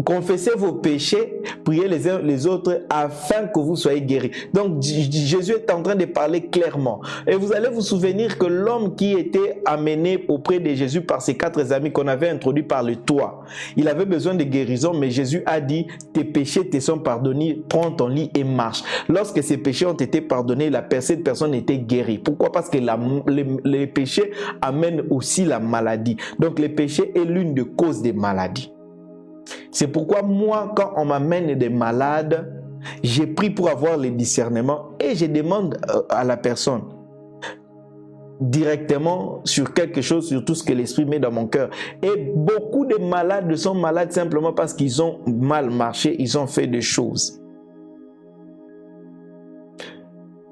Confessez vos péchés, priez les uns les autres afin que vous soyez guéris. Donc Jésus est en train de parler clairement. Et vous allez vous souvenir que l'homme qui était amené auprès de Jésus par ses 4 amis qu'on avait introduits par le toit, il avait besoin de guérison, mais Jésus a dit « Tes péchés te sont pardonnés, prends ton lit et marche ». Lorsque ces péchés ont été pardonnés, cette personne était guérie. Pourquoi? Parce que les péchés amènent aussi la maladie. Donc les péchés est l'une des causes des maladies. C'est pourquoi moi, quand on m'amène des malades, j'ai pris pour avoir le discernement et je demande à la personne directement sur quelque chose, sur tout ce que l'Esprit met dans mon cœur. Et beaucoup de malades sont malades simplement parce qu'ils ont mal marché, ils ont fait des choses.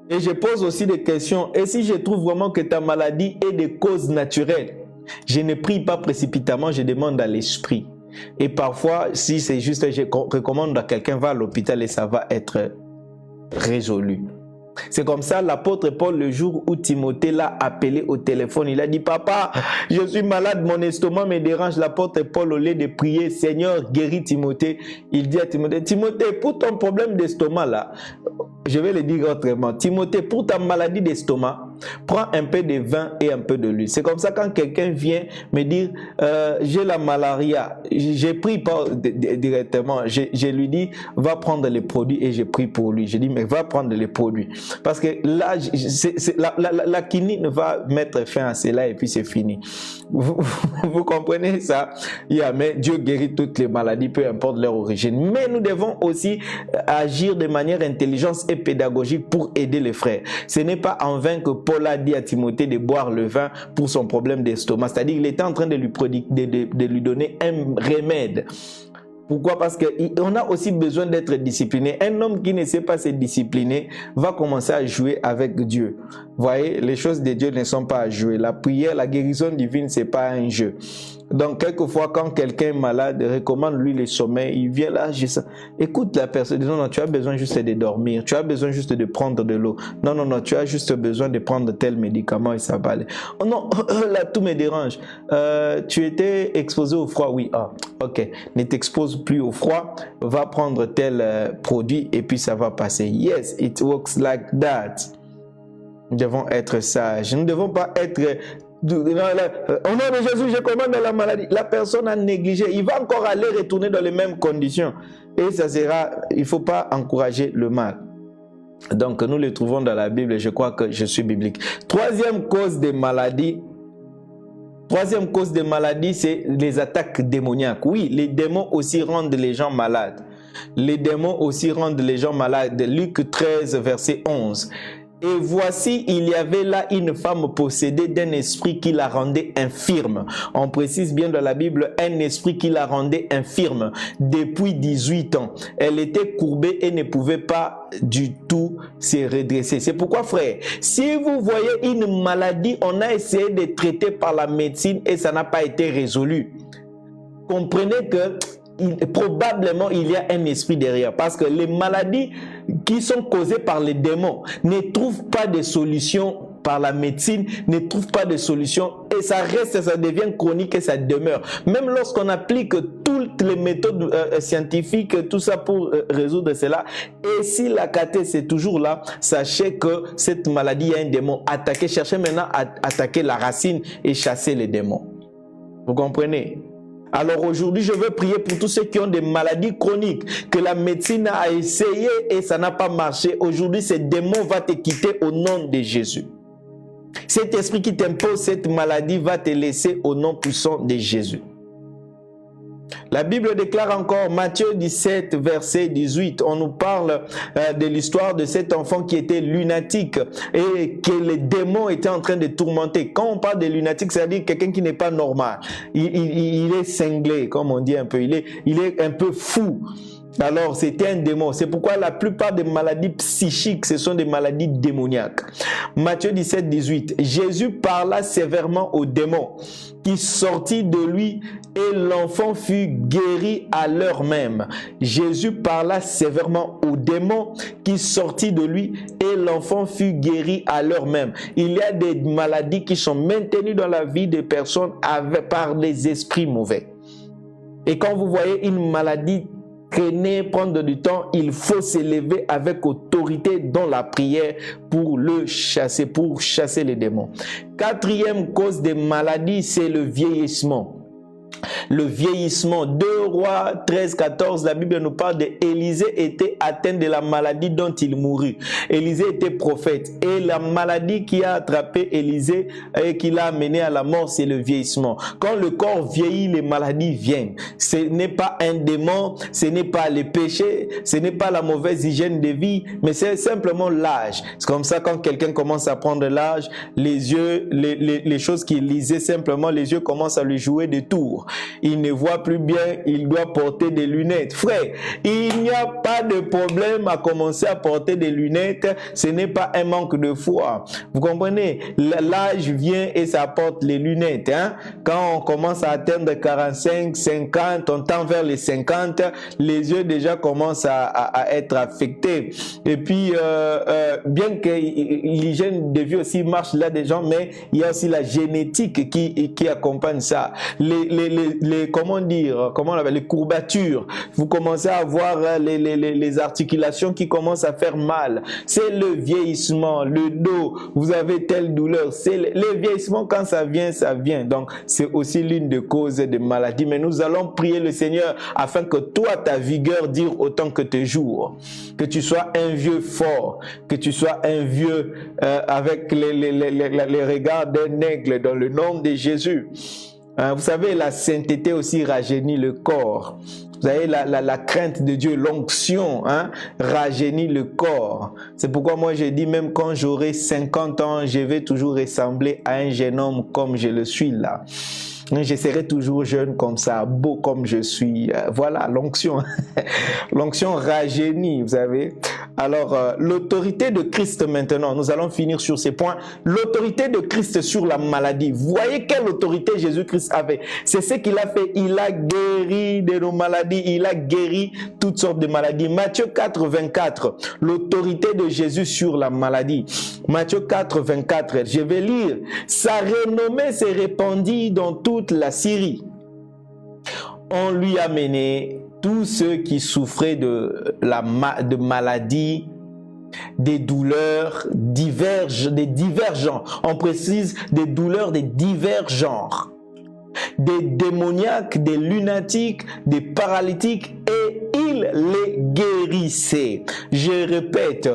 Et je pose aussi des questions. Et si je trouve vraiment que ta maladie est de cause naturelle, je ne prie pas précipitamment, je demande à l'Esprit. Et parfois, si c'est juste, je recommande à quelqu'un, va à l'hôpital et ça va être résolu. C'est comme ça l'apôtre Paul, le jour où Timothée l'a appelé au téléphone, il a dit, papa, je suis malade, mon estomac me dérange. L'apôtre Paul, au lieu de prier, Seigneur, guéris Timothée, il dit à Timothée, Timothée, pour ton problème d'estomac là, je vais le dire autrement, Timothée, pour ta maladie d'estomac, prends un peu de vin et un peu de l'huile. C'est comme ça quand quelqu'un vient me dire, j'ai la malaria, j'ai pris pas directement, je lui dis, va prendre les produits et je prie pour lui. Je dis, mais va prendre les produits. Parce que là, la quinine va mettre fin à cela et puis c'est fini. Vous comprenez ça? Yeah, mais Dieu guérit toutes les maladies, peu importe leur origine. Mais nous devons aussi agir de manière intelligente et pédagogique pour aider les frères. Ce n'est pas en vain que Paul a dit à Timothée de boire le vin pour son problème d'estomac. C'est-à-dire qu'il était en train de lui donner un remède. Pourquoi? Parce qu'on a aussi besoin d'être discipliné. Un homme qui ne sait pas se discipliner va commencer à jouer avec Dieu. Vous voyez, les choses de Dieu ne sont pas à jouer. La prière, la guérison divine, c'est pas un jeu. Donc, quelquefois, quand quelqu'un est malade, recommande-lui le sommeil, il vient là, écoute la personne, non, non, tu as besoin juste de dormir, tu as besoin juste de prendre de l'eau. Non, non, non, tu as juste besoin de prendre tel médicament et ça va aller. Oh non, là, tout me dérange. Tu étais exposé au froid, oui. Ah, ok. Ne t'expose plus au froid, va prendre tel produit et puis ça va passer. Yes, it works like that. Nous devons être sages. Nous ne devons pas être... Au nom de Jésus, je commande la maladie. La personne a négligé. Il va encore aller retourner dans les mêmes conditions. Et ça sera... Il ne faut pas encourager le mal. Donc, nous le trouvons dans la Bible et je crois que je suis biblique. Troisième cause des maladies. Troisième cause des maladies, c'est les attaques démoniaques. Oui, les démons aussi rendent les gens malades. Les démons aussi rendent les gens malades. Luc 13, verset 11. Et voici, il y avait là une femme possédée d'un esprit qui la rendait infirme. On précise bien dans la Bible, un esprit qui la rendait infirme depuis 18 ans. Elle était courbée et ne pouvait pas du tout se redresser. C'est pourquoi, frère, si vous voyez une maladie, on a essayé de traiter par la médecine et ça n'a pas été résolu, comprenez que probablement il y a un esprit derrière, parce que les maladies qui sont causées par les démons ne trouvent pas de solution par la médecine, ne trouvent pas de solution et ça reste, ça devient chronique et ça demeure. Même lorsqu'on applique toutes les méthodes scientifiques, tout ça pour résoudre cela, et si la cathèse est toujours là, sachez que cette maladie a un démon. Attaquez, cherchez maintenant à attaquer la racine et chasser les démons. Vous comprenez? Alors aujourd'hui, je veux prier pour tous ceux qui ont des maladies chroniques, que la médecine a essayé et ça n'a pas marché. Aujourd'hui, ce démon va te quitter au nom de Jésus. Cet esprit qui t'impose cette maladie va te laisser au nom puissant de Jésus. La Bible déclare encore, Matthieu 17, verset 18, on nous parle de l'histoire de cet enfant qui était lunatique et que les démons étaient en train de tourmenter. Quand on parle de lunatique, c'est-à-dire quelqu'un qui n'est pas normal. Il est cinglé, comme on dit un peu. Il est un peu fou. Alors, c'était un démon. C'est pourquoi la plupart des maladies psychiques, ce sont des maladies démoniaques. Matthieu 17, 18. Jésus parla sévèrement aux démons qui sortit de lui et l'enfant fut guéri à l'heure même. Jésus parla sévèrement aux démons qui sortit de lui et l'enfant fut guéri à l'heure même. Il y a des maladies qui sont maintenues dans la vie des personnes par des esprits mauvais. Et quand vous voyez une maladie traîner, prendre du temps, il faut s'élever avec autorité dans la prière pour le chasser, pour chasser les démons. Quatrième cause des maladies, c'est le vieillissement. Le vieillissement. 2 Rois 13, 14, la Bible nous parle d'Élisée était atteint de la maladie dont il mourut. Élisée était prophète et la maladie qui a attrapé Élisée et qui l'a amené à la mort, c'est le vieillissement. Quand le corps vieillit, les maladies viennent. Ce n'est pas un démon, ce n'est pas les péchés, ce n'est pas la mauvaise hygiène de vie, mais c'est simplement l'âge. C'est comme ça quand quelqu'un commence à prendre l'âge, les yeux, les choses qu'il lisait simplement, les yeux commencent à lui jouer des tours. sourd. Il ne voit plus bien, il doit porter des lunettes. Frère, il n'y a pas de problème à commencer à porter des lunettes. Ce n'est pas un manque de foi. Vous comprenez? L'âge vient et ça porte les lunettes. Hein? Quand on commence à atteindre 45, 50, on tend vers les 50, les yeux déjà commencent à être affectés. Et puis, bien que l'hygiène de vie aussi marche là des gens, mais il y a aussi la génétique qui accompagne ça. Comment dire, les courbatures. Vous commencez à avoir les articulations qui commencent à faire mal. C'est le vieillissement, le dos, vous avez telle douleur. C'est le vieillissement, quand ça vient, ça vient. Donc, c'est aussi l'une des causes de maladies. Mais nous allons prier le Seigneur afin que toi, ta vigueur dure autant que tes jours. Que tu sois un vieux fort, que tu sois un vieux avec les regards d'un aigle dans le nom de Jésus. Vous savez, la sainteté aussi rajeunit le corps. Vous savez, la crainte de Dieu, l'onction, rajeunit le corps. C'est pourquoi moi j'ai dit, même quand j'aurai 50 ans, je vais toujours ressembler à un jeune homme comme je le suis là. Je serai toujours jeune comme ça, beau comme je suis. Voilà, l'onction. L'onction rajeunit, vous savez. Alors, l'autorité de Christ maintenant, nous allons finir sur ces points. L'autorité de Christ sur la maladie. Vous voyez quelle autorité Jésus-Christ avait? C'est ce qu'il a fait. Il a guéri de nos maladies. Il a guéri toutes sortes de maladies. Matthieu 4, 24. L'autorité de Jésus sur la maladie. Matthieu 4, 24. Je vais lire. Sa renommée s'est répandue dans toute la Syrie. On lui a mené tous ceux qui souffraient de maladies, des douleurs des divers genres. On précise des douleurs des divers genres. Des démoniaques, des lunatiques, des paralytiques, et il les guérissait. Je répète,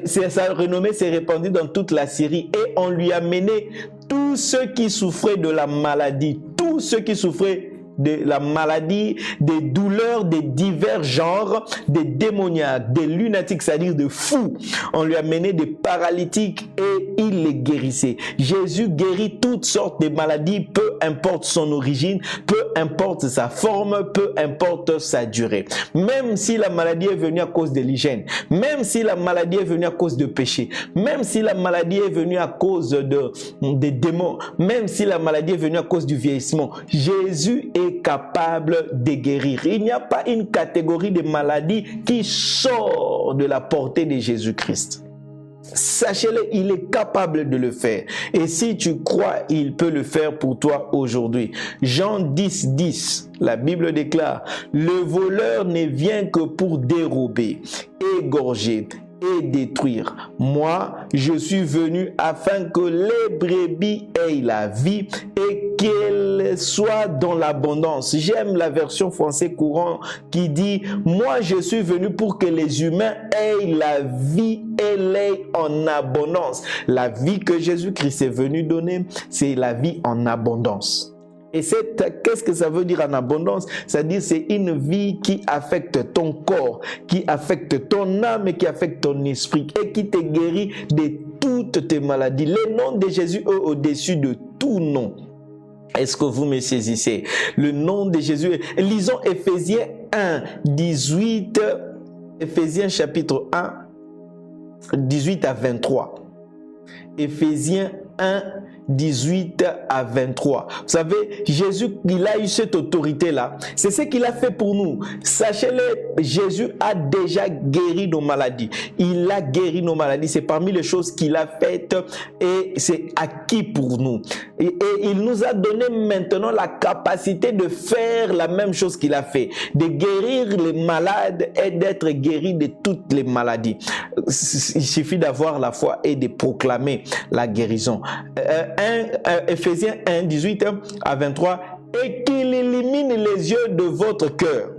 sa renommée s'est répandue dans toute la Syrie et on lui a mené tous ceux qui souffraient de la maladie, tous ceux qui souffraient de la maladie, des douleurs des divers genres, des démoniaques, des lunatiques, c'est-à-dire de fous. On lui a mené des paralytiques et il les guérissait. Jésus guérit toutes sortes de maladies, peu importe son origine, peu importe sa forme, peu importe sa durée. Même si la maladie est venue à cause de l'hygiène, même si la maladie est venue à cause de péché, même si la maladie est venue à cause des démons, même si la maladie est venue à cause du vieillissement, Jésus est capable de guérir. Il n'y a pas une catégorie de maladies qui sort de la portée de Jésus-Christ. Sachez-le, il est capable de le faire. Et si tu crois, il peut le faire pour toi aujourd'hui. Jean 10, 10, la Bible déclare, « Le voleur ne vient que pour dérober, égorger et détruire. Moi, je suis venu afin que les brebis aient la vie et qu'elle soit dans l'abondance. » J'aime la version français courant qui dit « Moi, je suis venu pour que les humains aient la vie et l'aient en abondance. » La vie que Jésus-Christ est venu donner, c'est la vie en abondance. Et qu'est-ce que ça veut dire en abondance? C'est-à-dire c'est une vie qui affecte ton corps, qui affecte ton âme et qui affecte ton esprit et qui te guérit de toutes tes maladies. Le nom de Jésus est au-dessus de tout nom. Est-ce que vous me saisissez? Le nom de Jésus. Lisons Éphésiens 1, 18, Éphésiens chapitre 1, 18 à 23. Éphésiens 1, 18 à 23. Vous savez, Jésus, il a eu cette autorité-là. C'est ce qu'il a fait pour nous. Sachez-le, Jésus a déjà guéri nos maladies. Il a guéri nos maladies. C'est parmi les choses qu'il a faites et c'est acquis pour nous. Et il nous a donné maintenant la capacité de faire la même chose qu'il a fait, de guérir les malades et d'être guéri de toutes les maladies. Il suffit d'avoir la foi et de proclamer la guérison. Éphésiens 1, 18 à 23, et qu'il élimine les yeux de votre cœur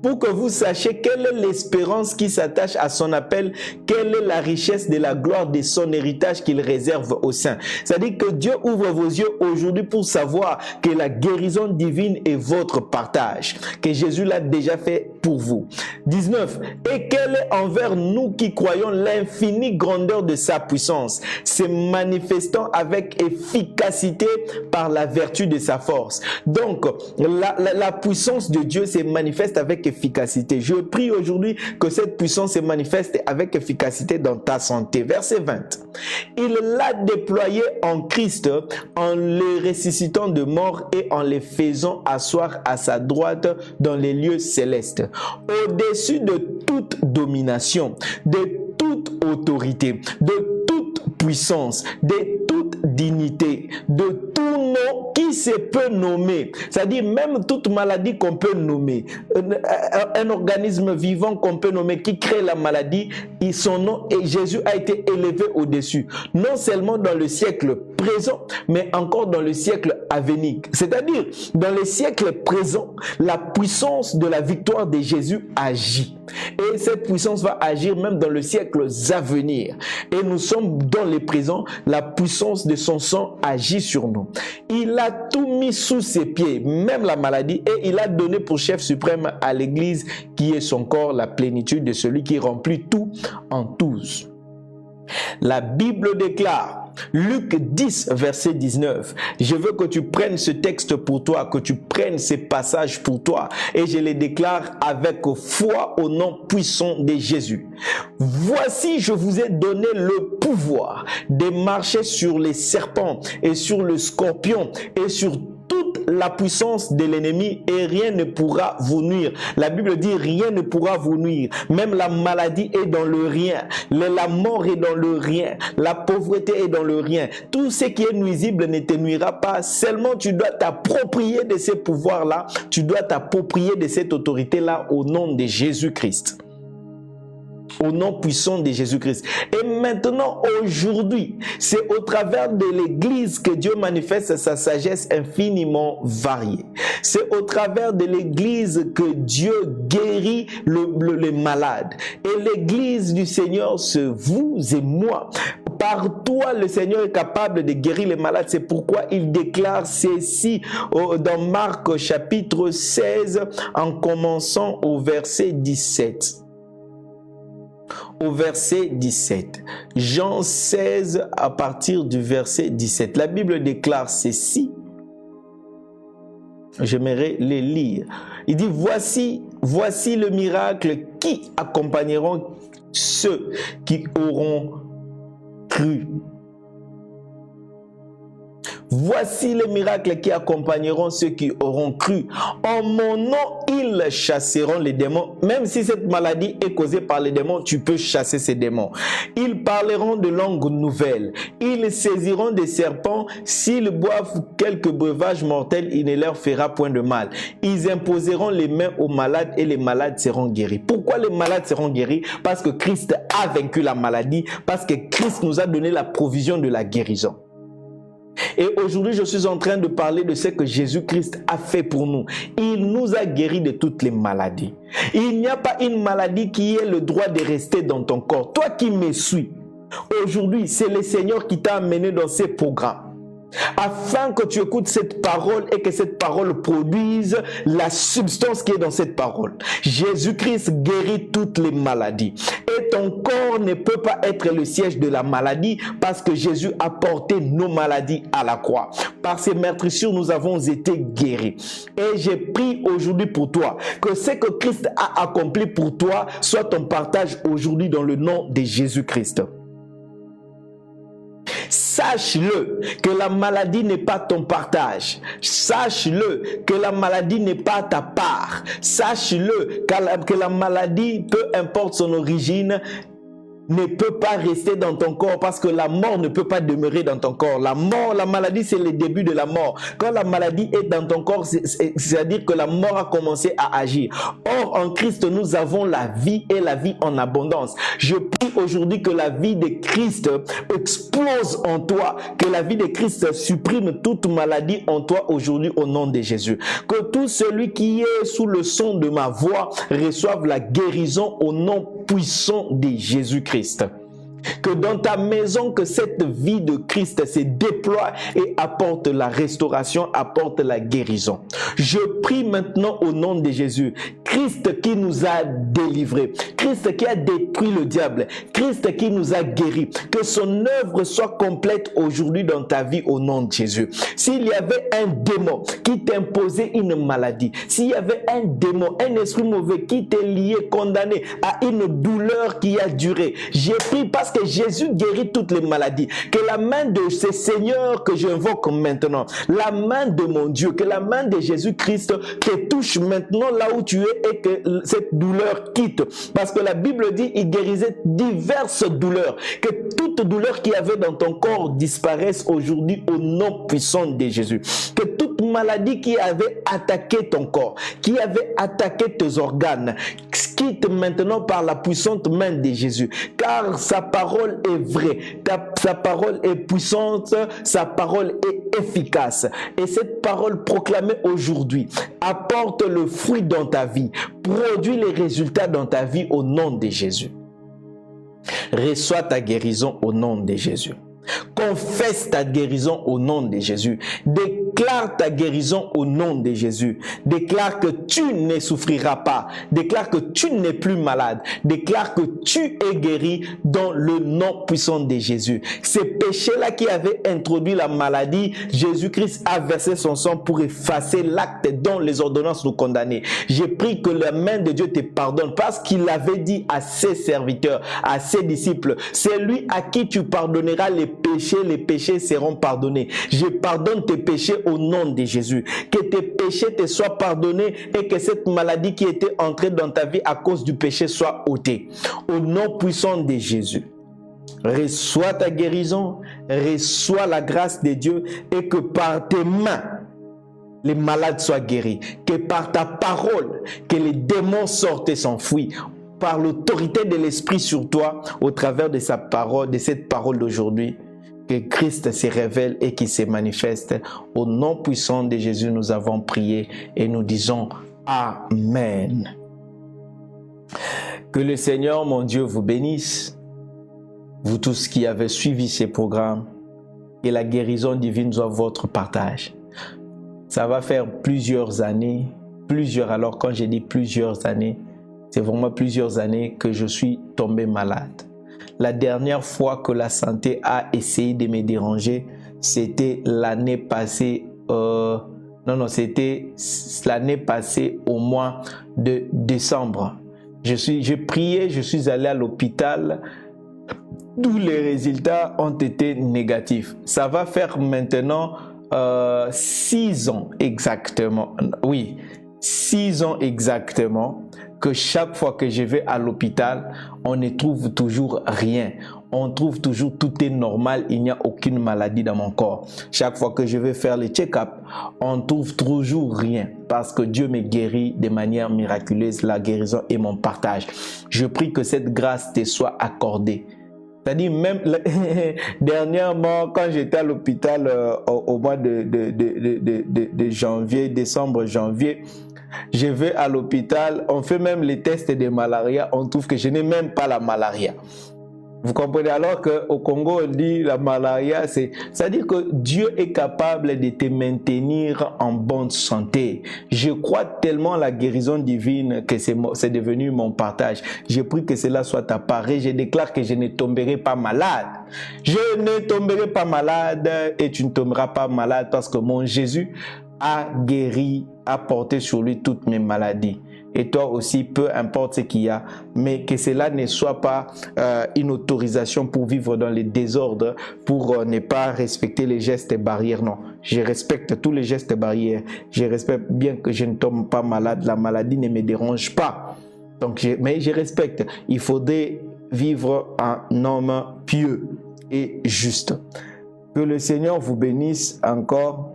pour que vous sachiez quelle est l'espérance qui s'attache à son appel, quelle est la richesse de la gloire de son héritage qu'il réserve aux saints. C'est-à-dire que Dieu ouvre vos yeux aujourd'hui pour savoir que la guérison divine est votre partage, que Jésus l'a déjà fait pour vous. 19. Et quelle est envers nous qui croyons l'infinie grandeur de sa puissance, se manifestant avec efficacité par la vertu de sa force. Donc, la puissance de Dieu se manifeste avec efficacité. Je prie aujourd'hui que cette puissance se manifeste avec efficacité dans ta santé. Verset 20. Il l'a déployé en Christ en les ressuscitant de mort et en les faisant asseoir à sa droite dans les lieux célestes, au-dessus de toute domination, de toute autorité, de toute puissance, de toute dignité, de tout nom qui se peut nommer, c'est-à-dire même toute maladie qu'on peut nommer, un organisme vivant qu'on peut nommer qui crée la maladie, son nom et Jésus a été élevé au-dessus, non seulement dans le siècle présent, mais encore dans le siècle à venir. C'est-à-dire, dans le siècle présent, la puissance de la victoire de Jésus agit. Et cette puissance va agir même dans le siècle à venir. Et nous sommes dans le présent, la puissance de son sang agit sur nous. Il a tout mis sous ses pieds, même la maladie, et il a donné pour chef suprême à l'Église, qui est son corps, la plénitude de celui qui remplit tout en tous. La Bible déclare, Luc 10, verset 19, je veux que tu prennes ce texte pour toi, que tu prennes ces passages pour toi, et je les déclare avec foi au nom puissant de Jésus. Voici, je vous ai donné le pouvoir de marcher sur les serpents et sur le scorpion et sur toute la puissance de l'ennemi et rien ne pourra vous nuire. La Bible dit rien ne pourra vous nuire. Même la maladie est dans le rien. La mort est dans le rien. La pauvreté est dans le rien. Tout ce qui est nuisible ne te nuira pas. Seulement tu dois t'approprier de ces pouvoirs-là. Tu dois t'approprier de cette autorité-là au nom de Jésus-Christ. Au nom puissant de Jésus-Christ. Et maintenant, aujourd'hui, c'est au travers de l'Église que Dieu manifeste sa sagesse infiniment variée. C'est au travers de l'Église que Dieu guérit les malades. Et l'Église du Seigneur, c'est vous et moi. Par toi, le Seigneur est capable de guérir les malades. C'est pourquoi il déclare ceci dans Marc chapitre 16, en commençant au verset 17. Au verset 17. Jean 16 à partir du verset 17. La Bible déclare ceci. J'aimerais les lire. Il dit, voici le miracle qui accompagneront ceux qui auront cru. Voici les miracles qui accompagneront ceux qui auront cru. En mon nom, ils chasseront les démons. Même si cette maladie est causée par les démons, tu peux chasser ces démons. Ils parleront de langues nouvelles. Ils saisiront des serpents. S'ils boivent quelques breuvages mortels, il ne leur fera point de mal. Ils imposeront les mains aux malades et les malades seront guéris. Pourquoi les malades seront guéris? Parce que Christ a vaincu la maladie. Parce que Christ nous a donné la provision de la guérison. Et aujourd'hui, je suis en train de parler de ce que Jésus-Christ a fait pour nous. Il nous a guéris de toutes les maladies. Il n'y a pas une maladie qui ait le droit de rester dans ton corps. Toi qui me suis, aujourd'hui, c'est le Seigneur qui t'a amené dans ces programmes, afin que tu écoutes cette parole et que cette parole produise la substance qui est dans cette parole. Jésus-Christ guérit toutes les maladies. Et ton corps ne peut pas être le siège de la maladie parce que Jésus a porté nos maladies à la croix. Par ses meurtrissures, nous avons été guéris. Et j'ai pris aujourd'hui pour toi que ce que Christ a accompli pour toi soit ton partage aujourd'hui dans le nom de Jésus-Christ. Sache-le que la maladie n'est pas ton partage. Sache-le que la maladie n'est pas ta part. Sache-le que la maladie, peu importe son origine, ne peut pas rester dans ton corps parce que la mort ne peut pas demeurer dans ton corps. La mort, la maladie, c'est le début de la mort. Quand la maladie est dans ton corps, c'est-à-dire que la mort a commencé à agir. Or, en Christ, nous avons la vie et la vie en abondance. Je prie aujourd'hui que la vie de Christ explose en toi, que la vie de Christ supprime toute maladie en toi aujourd'hui au nom de Jésus. Que tout celui qui est sous le son de ma voix reçoive la guérison au nom puissant de Jésus-Christ. Que dans ta maison, que cette vie de Christ se déploie et apporte la restauration, apporte la guérison. Je prie maintenant au nom de Jésus, Christ qui nous a délivrés, Christ qui a détruit le diable, Christ qui nous a guéris, que son œuvre soit complète aujourd'hui dans ta vie au nom de Jésus. S'il y avait un démon qui t'imposait une maladie, s'il y avait un démon, un esprit mauvais qui t'est lié, condamné à une douleur qui a duré, j'ai pris parce que Jésus guérit toutes les maladies, que la main de ce Seigneur que j'invoque maintenant, la main de mon Dieu, que la main de Jésus-Christ te touche maintenant là où tu es et que cette douleur quitte. Parce que la Bible dit, il guérissait diverses douleurs, que toute douleur qu'il y avait dans ton corps disparaisse aujourd'hui au nom puissant de Jésus. Que toute maladie qui avait attaqué ton corps, qui avait attaqué tes organes, quitte maintenant par la puissante main de Jésus. Car sa parole est vraie, sa parole est puissante, sa parole est efficace. Et cette parole proclamée aujourd'hui apporte le fruit dans ta vie, produit les résultats dans ta vie au nom de Jésus. Reçois ta guérison au nom de Jésus. Confesse ta guérison au nom de Jésus. Déclare ta guérison au nom de Jésus. Déclare que tu ne souffriras pas. Déclare que tu n'es plus malade. Déclare que tu es guéri dans le nom puissant de Jésus. Ces péchés-là qui avaient introduit la maladie, Jésus-Christ a versé son sang pour effacer l'acte dont les ordonnances nous condamnaient. J'ai pris que la main de Dieu te pardonne parce qu'il avait dit à ses serviteurs, à ses disciples, c'est lui à qui tu pardonneras les péchés seront pardonnés. Je pardonne tes péchés au nom de Jésus. Que tes péchés te soient pardonnés et que cette maladie qui était entrée dans ta vie à cause du péché soit ôtée. Au nom puissant de Jésus. Reçois ta guérison, reçois la grâce de Dieu et que par tes mains, les malades soient guéris. Que par ta parole, que les démons sortent et s'enfuient. Par l'autorité de l'Esprit sur toi, au travers de sa parole, de cette parole d'aujourd'hui, que Christ se révèle et qu'il se manifeste. Au nom puissant de Jésus, nous avons prié et nous disons Amen. Que le Seigneur, mon Dieu, vous bénisse. Vous tous qui avez suivi ces programmes, et la guérison divine soit votre partage. Ça va faire plusieurs années, alors quand j'ai dit plusieurs années, c'est vraiment plusieurs années que je suis tombé malade. La dernière fois que la santé a essayé de me déranger, c'était l'année passée. C'était l'année passée au mois de décembre. J'ai prié, je suis allé à l'hôpital. Tous les résultats ont été négatifs. Ça va faire maintenant 6 ans exactement. Oui, 6 ans exactement que chaque fois que je vais à l'hôpital, on ne trouve toujours rien. On trouve toujours tout est normal, il n'y a aucune maladie dans mon corps. Chaque fois que je vais faire le check-up, on trouve toujours rien parce que Dieu me guérit de manière miraculeuse. La guérison est mon partage. Je prie que cette grâce te soit accordée. C'est-à-dire même dernièrement, quand j'étais à l'hôpital au mois de janvier, décembre, janvier, je vais à l'hôpital, on fait même les tests de malaria, on trouve que je n'ai même pas la malaria. Vous comprenez? Alors qu'au Congo, on dit la malaria, c'est-à-dire que Dieu est capable de te maintenir en bonne santé. Je crois tellement à la guérison divine que c'est devenu mon partage. Je prie que cela soit ta part et je déclare que je ne tomberai pas malade. Je ne tomberai pas malade et tu ne tomberas pas malade parce que mon Jésus a guéri, a porté sur lui toutes mes maladies. Et toi aussi, peu importe ce qu'il y a, mais que cela ne soit pas une autorisation pour vivre dans les désordres, pour ne pas respecter les gestes et barrières. Non, je respecte tous les gestes et barrières. Je respecte bien que je ne tombe pas malade. La maladie ne me dérange pas. Donc, mais je respecte. Il faudrait vivre un homme pieux et juste. Que le Seigneur vous bénisse encore.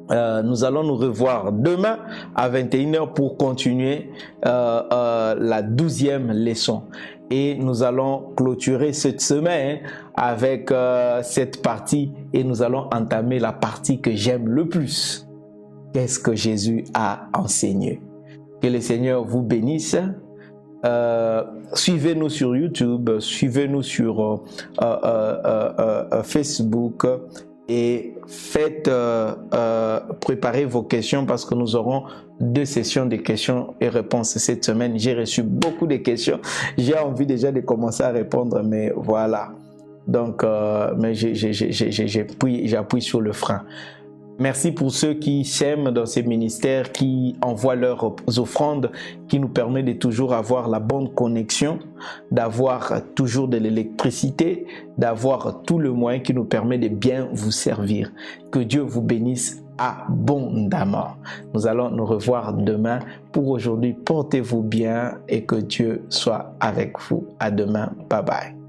Nous allons nous revoir demain à 21h pour continuer la 12e leçon. Et nous allons clôturer cette semaine avec cette partie et nous allons entamer la partie que j'aime le plus. Qu'est-ce que Jésus a enseigné? Que le Seigneur vous bénisse. Suivez-nous sur YouTube, suivez-nous sur Facebook et faites préparer vos questions parce que nous aurons 2 sessions de questions et réponses cette semaine. J'ai reçu beaucoup de questions. J'ai envie déjà de commencer à répondre, mais voilà. Donc, mais j'appuie sur le frein. Merci pour ceux qui s'aiment dans ces ministères, qui envoient leurs offrandes, qui nous permet de toujours avoir la bonne connexion, d'avoir toujours de l'électricité, d'avoir tout le moyen qui nous permet de bien vous servir. Que Dieu vous bénisse abondamment. Nous allons nous revoir demain. Pour aujourd'hui, portez-vous bien et que Dieu soit avec vous. À demain. Bye bye.